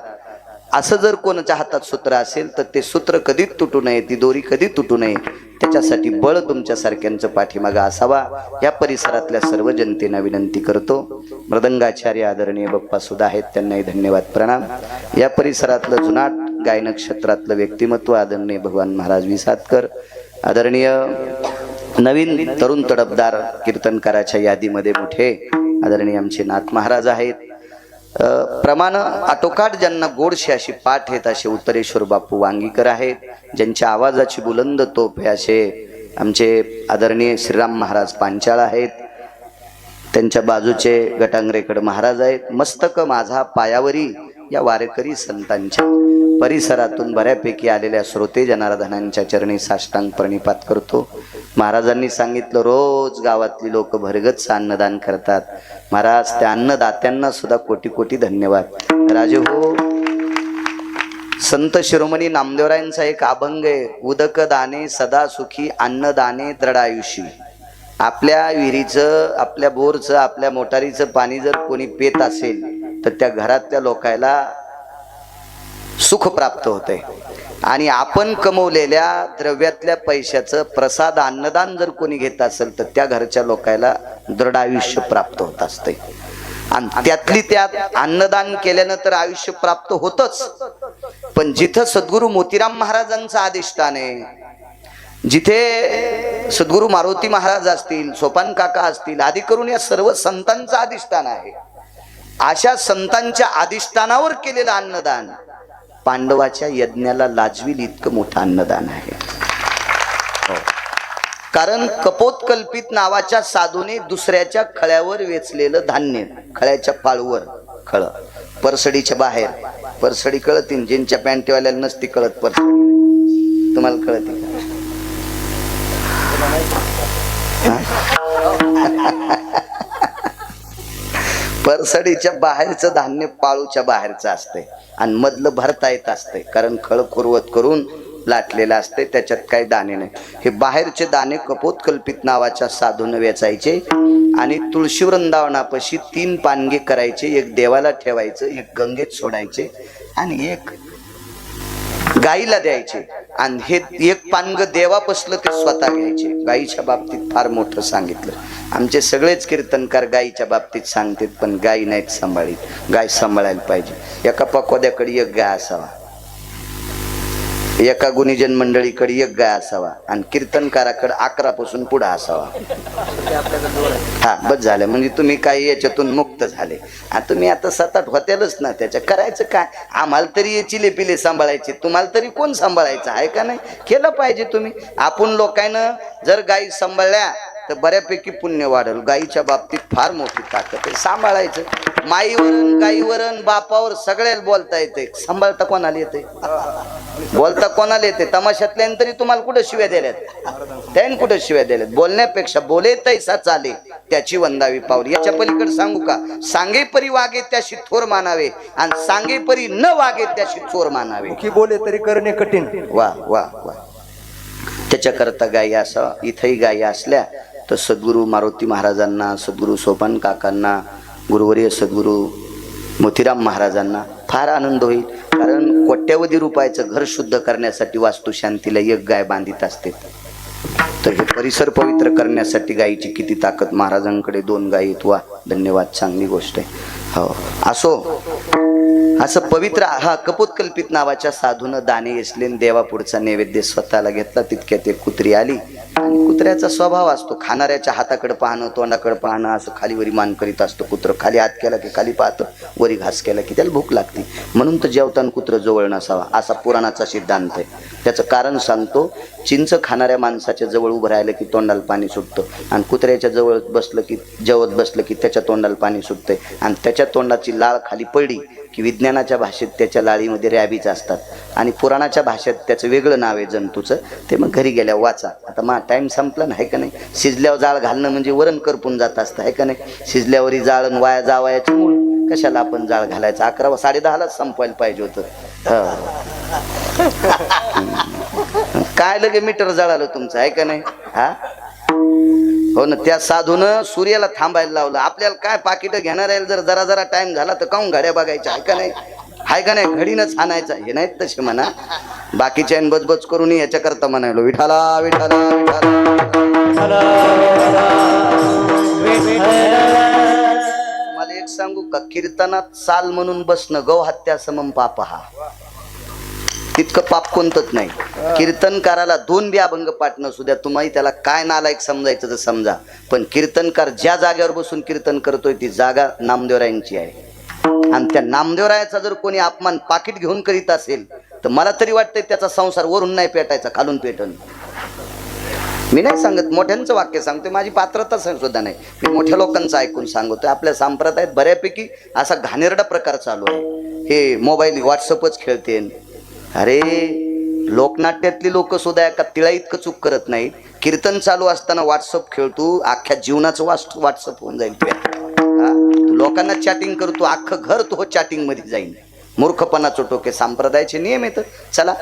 असं जर कोणाच्या हातात सूत्र असेल तर ते सूत्र कधीच तुटू नये, ती दोरी कधी तुटू नये, त्याच्यासाठी बळ तुमच्यासारख्यांचं पाठीमागे असावा या परिसरातल्या सर्व जनतेला विनंती करतो. मृदंगाचार्य आदरणीय बाप्पा सुद्धा आहेत, त्यांनाही धन्यवाद प्रणाम. या परिसरातलं जुनाट गायन क्षेत्रातलं व्यक्तिमत्व आदरणीय भगवान महाराज विसातकर, आदरणीय नवीन तरुण तडफदार कीर्तनकाराच्या यादीमध्ये मोठे आदरणीय आमचे नाथ महाराज आहेत. प्रमाण आटोकाट ज्यांना गोडशी अशी पाठ आहेत असे उत्तरेश्वर बापू वांगीकर आहेत, ज्यांच्या आवाजाची बुलंद तोप आहे असे आमचे आदरणीय श्रीराम महाराज पांचाळ आहेत. त्यांच्या बाजूचे गटांगरेकड महाराज आहेत. मस्तक माझा पायावरी या वारकरी संतांच्या परिसरातून बऱ्यापैकी आलेल्या श्रोते जनार्दनांच्या चरणी साष्टांग प्रणिपात करतो. महाराजांनी सांगितलं रोज गावातली लोक भरगच्च अन्नदान करतात. महाराज त्या अन्नदात्यांना सुद्धा कोटी कोटी धन्यवाद. राजे हो, संत शिरोमणी नामदेवरायांचा एक अभंग आहे, उदक दाने सदा सुखी अन्नदाने दृढायुषी. आपल्या विहिरीचं, आपल्या बोरचं, आपल्या मोटारीचं पाणी जर कोणी पेत असेल तर त्या घरातल्या लोकांना सुख प्राप्त होते. आणि आपण कमवलेल्या द्रव्यातल्या पैशाचं प्रसाद अन्नदान जर कोणी घेत असेल तर त्या घरच्या लोकांना दृढ आयुष्य प्राप्त होत असते. आणि त्यातली त्यात अन्नदान केल्यानं तर आयुष्य प्राप्त होतच, पण जिथं सद्गुरु मोतीराम महाराजांचं अधिष्ठान आहे, जिथे सद्गुरु मारुती महाराज असतील, सोपान काका असतील, आदी करून या सर्व संतांचं अधिष्ठान आहे, अशा संतांच्या अधिष्ठानावर केलेलं अन्नदान पांडवाच्या यज्ञाला लाजवील इतकं मोठं अन्नदान आहे. कारण कपोतकल्पित नावाच्या साधूने दुसऱ्याच्या खळ्यावर वेचलेलं धान्य, खळ्याच्या पाळवर, खळ परसडीच्या बाहेर, परसडी कळतीन, ज्यांच्या पॅन्टीवाल्याला नसती कळत परसडी, तुम्हाला कळते परसडीच्या बाहेरचं धान्य पाळूच्या बाहेरचं असते आणि मधलं भरता येत असते, कारण खळ खुरवत करून लाटलेलं असते, त्याच्यात काही दाणे नाही. हे बाहेरचे दाणे कपोतकल्पित नावाच्या साधून वेचायचे आणि तुळशी वृंदावनापाशी 3 पानगे करायचे, एक देवाला ठेवायचं, एक गंगेत सोडायचे आणि एक गाईला द्यायचे. आणि हे एक पानग देवापसलं ते स्वतः घ्यायचे. गाईच्या बाबतीत फार मोठं सांगितलं. आमचे सगळेच कीर्तनकार गाईच्या बाबतीत सांगतात, पण गाई नाहीत सांभाळीत. गाय सांभाळायला पाहिजे. एका पकोद्याकडे एक गाय असावा, एका गुणीजन मंडळीकडे एक गाय असावा आणि कीर्तनकाराकडे 11 पासून पुढे असावा. हा बस झालं, म्हणजे तुम्ही काही याच्यातून मुक्त झाले. तुम्ही आता 7-8 होत्यालच ना, त्याच्या करायचं काय? आम्हाला तरी हे चिले पिले सांभाळायचे, तुम्हाला तरी कोण सांभाळायचं आहे का नाही? केलं पाहिजे तुम्ही. आपण लोकांना जर गायी सांभाळल्या तर बऱ्यापैकी पुण्य वाढेल. गायीच्या बाबतीत फार मोठी ताकद आहे. सांभाळायचं. माईवरून, गाईवरून, बापावर सगळ्याला बोलता येते. सांभाळता कोणाला येते? बोलता कोणाला येते? तमाशातल्यान तरी तुम्हाला कुठं शिव्या दिल्यात? त्याने कुठं शिव्या दिल्यात? बोलण्यापेक्षा बोले तैसा चाले त्याची वंदावी पावली. याच्या पलीकडे सांगू का? सांगे परी वागे त्याशी थोर मानावे आणि सांगे परी न वागे त्याशी चोर मानावे. की बोले तरी करणे कठीण. वा वा वा. त्याच्याकरता गायी असा, इथंही गायी असल्या तर सद्गुरू मारुती महाराजांना, सद्गुरू सोपान काकांना, गुरुवर्य सद्गुरू मोतीराम महाराजांना फार आनंद होईल. कारण कोट्यवधी रुपयाचं घर शुद्ध करण्यासाठी वास्तुशांतीला एक गाय बांधित असते, तर हे परिसर पवित्र करण्यासाठी गायीची किती ताकद. महाराजांकडे 2 गायी आहेत. वा, धन्यवाद, चांगली गोष्ट आहे. हो, असो. असं पवित्र हा कपोतकल्पित नावाच्या साधून दाणे येसलेन देवापुढचा नैवेद्य स्वतःला घेतला. तितक्यात एक कुत्री आली आणि कुत्र्याचा स्वभाव असतो खाणाऱ्याच्या हाताकडे पाहणं, तोंडाकडे पाहणं, असं खालीवरी मान करीत असतो. कुत्र खाली हात केला की खाली पाहतं, वरी घास केला की त्याला भूक लागते. म्हणून तर जेवताना कुत्र जवळ नसावा असा पुराणाचा सिद्धांत आहे. त्याचं कारण सांगतो. चिंच खाणाऱ्या माणसाच्या जवळ उभं राहिलं की तोंडाला पाणी सुटतं आणि कुत्र्याच्या जवळ बसलं की, जेवत बसलं की त्याच्या तोंडाला पाणी सुटतंय. आणि त्याच्या तोंडाची लाळ खाली पडली की विज्ञानाच्या भाषेत त्याच्या लाळीमध्ये रॅबीज असतात आणि पुराणाच्या भाषेत त्याचं वेगळं नाव आहे जंतूचं. ते मग घरी गेल्या वाचा. आता टाइम संपला ना, आहे का नाही? शिजल्यावर जाळ घालणं म्हणजे वरण करपून जात असतं, आहे का नाही? शिजल्यावरही जाळण वाया जावायचं मूळ. कशाला आपण जाळ घालायचं? 11 10:30लाच संपवायला पाहिजे होतं. काय लगे मीटर जळालं तुमचं, आहे का नाही? हा, हो ना. त्या साधून सूर्याला थांबायला लावलं. आपल्याला काय पाकिट घेणार आहे, जर जरा जरा टाइम झाला तर काऊन घड्या बघायच्या, आहे का नाही? आहे का नाही? घडीनच आणायचा. हे नाहीत तसे म्हणा, बाकीच्या बजबज करून याच्या करता म्हणायलो विठाला विठाला विठाला. मला एक सांगू का? कीर्तनात चाल म्हणून बसणं गौ हत्या समम पाप, हा तितकं पाप कोणतंच नाही. कीर्तनकाराला 2 बी अभंग पाठ नसू द्या, तुम्ही त्याला काय नालायक समजायचं तर समजा, पण कीर्तनकार ज्या जागेवर बसून कीर्तन करतोय ती जागा नामदेवरायांची आहे. आणि त्या नामदेवरायाचा जर कोणी अपमान पाकिट घेऊन करीत असेल तर मला तरी वाटतंय त्याचा संसार वरून नाही पेटायचा, खालून पेटन. मी नाही सांगत, मोठ्यांचं वाक्य सांगतोय, माझी पात्रता सुद्धा नाही. मी मोठ्या लोकांचं ऐकून सांगतोय. आपल्या संप्रदायात बऱ्यापैकी असा घाणेरडा प्रकार चालू आहे. हे मोबाईल व्हॉट्सअपच खेळते. अरे, लोकनाट्यातली लोक सुद्धा एका तिळा इतकं चूक करत नाहीत. कीर्तन चालू असताना व्हॉट्सअप खेळतो, अख्ख्या जीवनाचं व्हॉट्सअप होऊन जाईल. तू लोकांना चॅटिंग करतो, अख्खं घर तो चॅटिंग मध्ये जाईल. मूर्खपणाचं टोके संप्रदायाचे नियम येतं. चला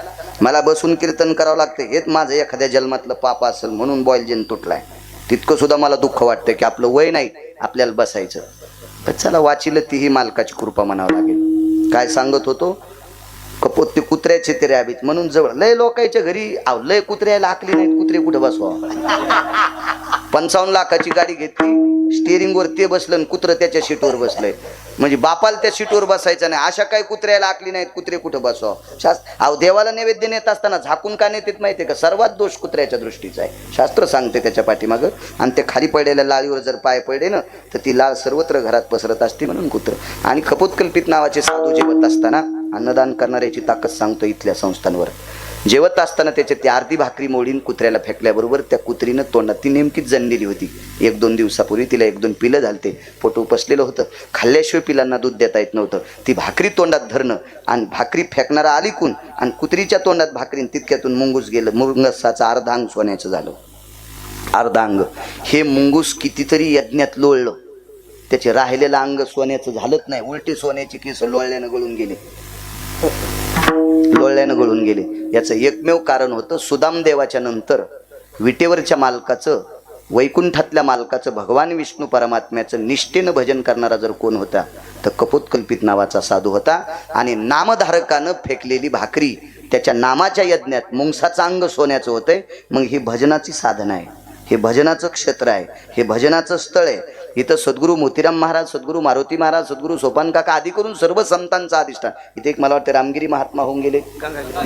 मला बसून कीर्तन करावं लागतं, हेच माझं एखाद्या जन्मातलं पाप असेल म्हणून बॉयलजेन तुटलाय. तितकं सुद्धा मला दुःख वाटतं की आपलं वय नाही आपल्याला बसायचं. तर चला वाचिलं तीही मालकाची कृपा म्हणावं लागेल. काय सांगत होतो, कपोत ते कुत्र्याचे ते रॅबित म्हणून जवळ लय लोकांच्या घरी लय कुत्र्याला आकली नाहीत, कुत्रे कुठे बसवा. 55 लाखाची गाडी घेतली, स्टिअरिंगवर ते बसलं आणि कुत्रं त्याच्या सीटवर बसलंय. म्हणजे बापाला त्या सीटवर बसायचं नाही. अशा काही कुत्र्याला आकली नाहीत, कुत्रे कुठे बसवा. देवाला नैवेद्य नेत असताना झाकून का नेतात माहितीये का? सर्वात दोष कुत्र्याच्या दृष्टीचा आहे, शास्त्र सांगते त्याच्या पाठीमागं. आणि ते खाली पडलेल्या लाळीवर जर पाय पडले ना तर ती लाळ सर्वत्र घरात पसरत असते म्हणून कुत्र. आणि कपोतकल्पित नावाचे साधू जेवत असताना, अन्नदान करणाऱ्याची ताकद सांगतो इथल्या संस्थांवर, जेवत असताना त्याच्या ती अर्धी भाकरी मोडीन कुत्र्याला फेकल्याबरोबर त्या कुत्रीनं तोंडात, ती नेमकीच जणलेली होती 1-2 दिवसापूर्वी, तिला 1-2 पिलं झालते, पोट उपसलेलं होतं, खाल्ल्याशिवाय पिलांना दूध देता येत नव्हतं. ती भाकरी तोंडात धरणं आणि भाकरी फेकणारा अलीकून आणि कुत्रीच्या तोंडात भाकरीन तितक्यातून मुंगूस गेलं. मुंगसाचा अर्धांग सोन्याचं झालं. अर्धांग हे मुंगूस कितीतरी यज्ञात लोळलं, त्याचे राहिलेलं अंग सोन्याचं झालंच नाही, उलटी सोन्याची केस लोळल्यानं गळून गेले, लोळल्यानं गळून गेले. याचं एकमेव कारण होतं, सुदामदेवाच्या नंतर विटेवरच्या मालकाचं, वैकुंठातल्या मालकाचं, भगवान विष्णू परमात्म्याचं निष्ठेनं भजन करणारा जर कोण होता तर कपोतकल्पित नावाचा साधू होता. आणि नामधारकानं फेकलेली भाकरी त्याच्या नामाच्या यज्ञात मुंगसाचं अंग सोन्याचं होतंय. मग ही भजनाची साधना आहे, हे भजनाचं क्षेत्र आहे, हे भजनाचं स्थळ आहे. इथं सद्गुरू मोतीराम महाराज, सद्गुरू मारुती महाराज, सद्गुरू सोपान काका आदी करून सर्व संतांचं अधिष्ठान. इथे एक मला वाटतं रामगिरी महात्मा होऊन गेले,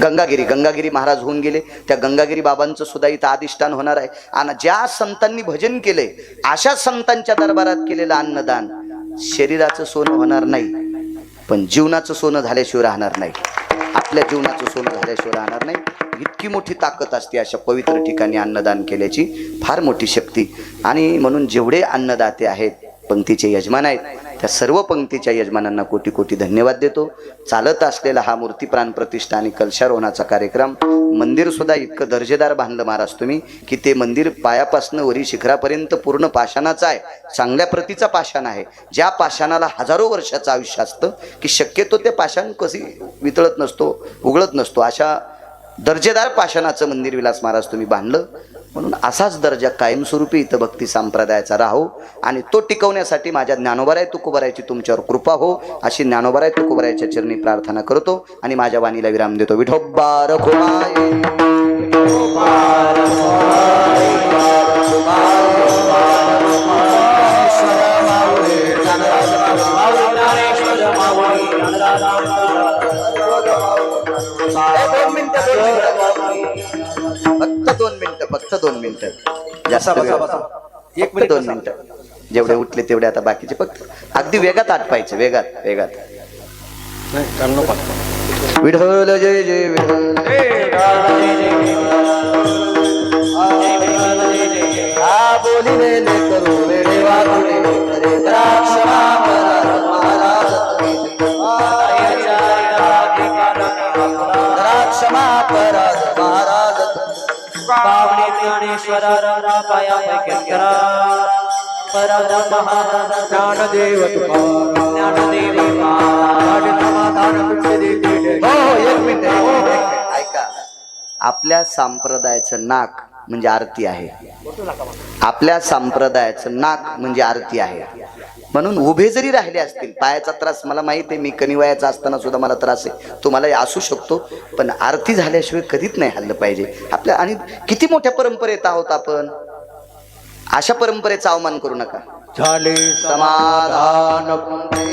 गंगागिरी महाराज होऊन गेले. त्या गंगागिरी बाबांचं सुद्धा इथं अधिष्ठान होणार आहे. आणि ज्या संतांनी भजन केले अशा संतांच्या दरबारात केलेलं अन्नदान शरीराचं सोनं होणार नाही, पण जीवनाचं सोनं झाल्याशिवाय राहणार नाही. आपल्या जीवनाचं सोनं झाल्याशिवाय राहणार नाही. इतकी मोठी ताकद असते अशा पवित्र ठिकाणी अन्नदान केल्याची, फार मोठी शक्ती. आणि म्हणून जेवढे अन्नदाते आहेत, पंक्तीचे यजमान आहेत, त्या सर्व पंक्तीच्या यजमानांना कोटी कोटी धन्यवाद देतो. चालत असलेला हा मूर्ती प्राण प्रतिष्ठा आणि कलशारोहणाचा कार्यक्रम, मंदिर सुद्धा इतकं दर्जेदार बांधलं महाराज तुम्ही की ते मंदिर पायापासून वरी शिखरापर्यंत पूर्ण पाषाणाचं आहे, चांगल्या प्रतीचा पाषाण आहे. ज्या पाषाणाला हजारो वर्षाचं आयुष्य असतं की शक्यतो ते पाषाण कशी वितळत नसतो, उघळत नसतो, अशा दर्जेदार पाषाणाचं मंदिर विलास महाराज तुम्ही बांधलं. म्हणून असाच दर्जा कायमस्वरूपी इथं भक्ती संप्रदायाचा राहो आणि तो टिकवण्यासाठी माझ्या ज्ञानोबाराय तुकोबारायची तुमच्यावर कृपा हो, अशी ज्ञानोबाराय तुकोबारायच्या चरणी प्रार्थना करतो आणि माझ्या वाणीला विराम देतो. विठोबा रखुमाई, फक्त 2 मिनिटं जास्त एक मिनिट 2 मिनिटं जेवढे उठले तेवढे. आता बाकीचे फक्त अगदी वेगात आटपायचे, वेगात. विठ्ठल जय जय विठ्ठल, बोलिले करू वेडे वागुडे करे द्राक्षमा महाराज, द्राक्षमा महाराज, पावणे ज्ञानेश्वर पाया पैक्यंकरा परब्रह्म ज्ञानदेव ज्ञानदेव एक मिनिट ऐका. आपल्या संप्रदायाचं नाक म्हणजे आरती आहे, आपल्या संप्रदायाचं नाक म्हणजे आरती आहे. म्हणून उभे जरी राहिले असतील, पायाचा त्रास मला माहित आहे, मी कनिवयाचा असताना सुद्धा मला त्रास आहे, तुम्हाला असू शकतो, पण आरती झाल्याशिवाय कधीच नाही हल्लं पाहिजे आपल्या. आणि किती मोठ्या परंपरेत आहोत आपण, अशा परंपरेचा अवमान करू नका. झाले समाधान.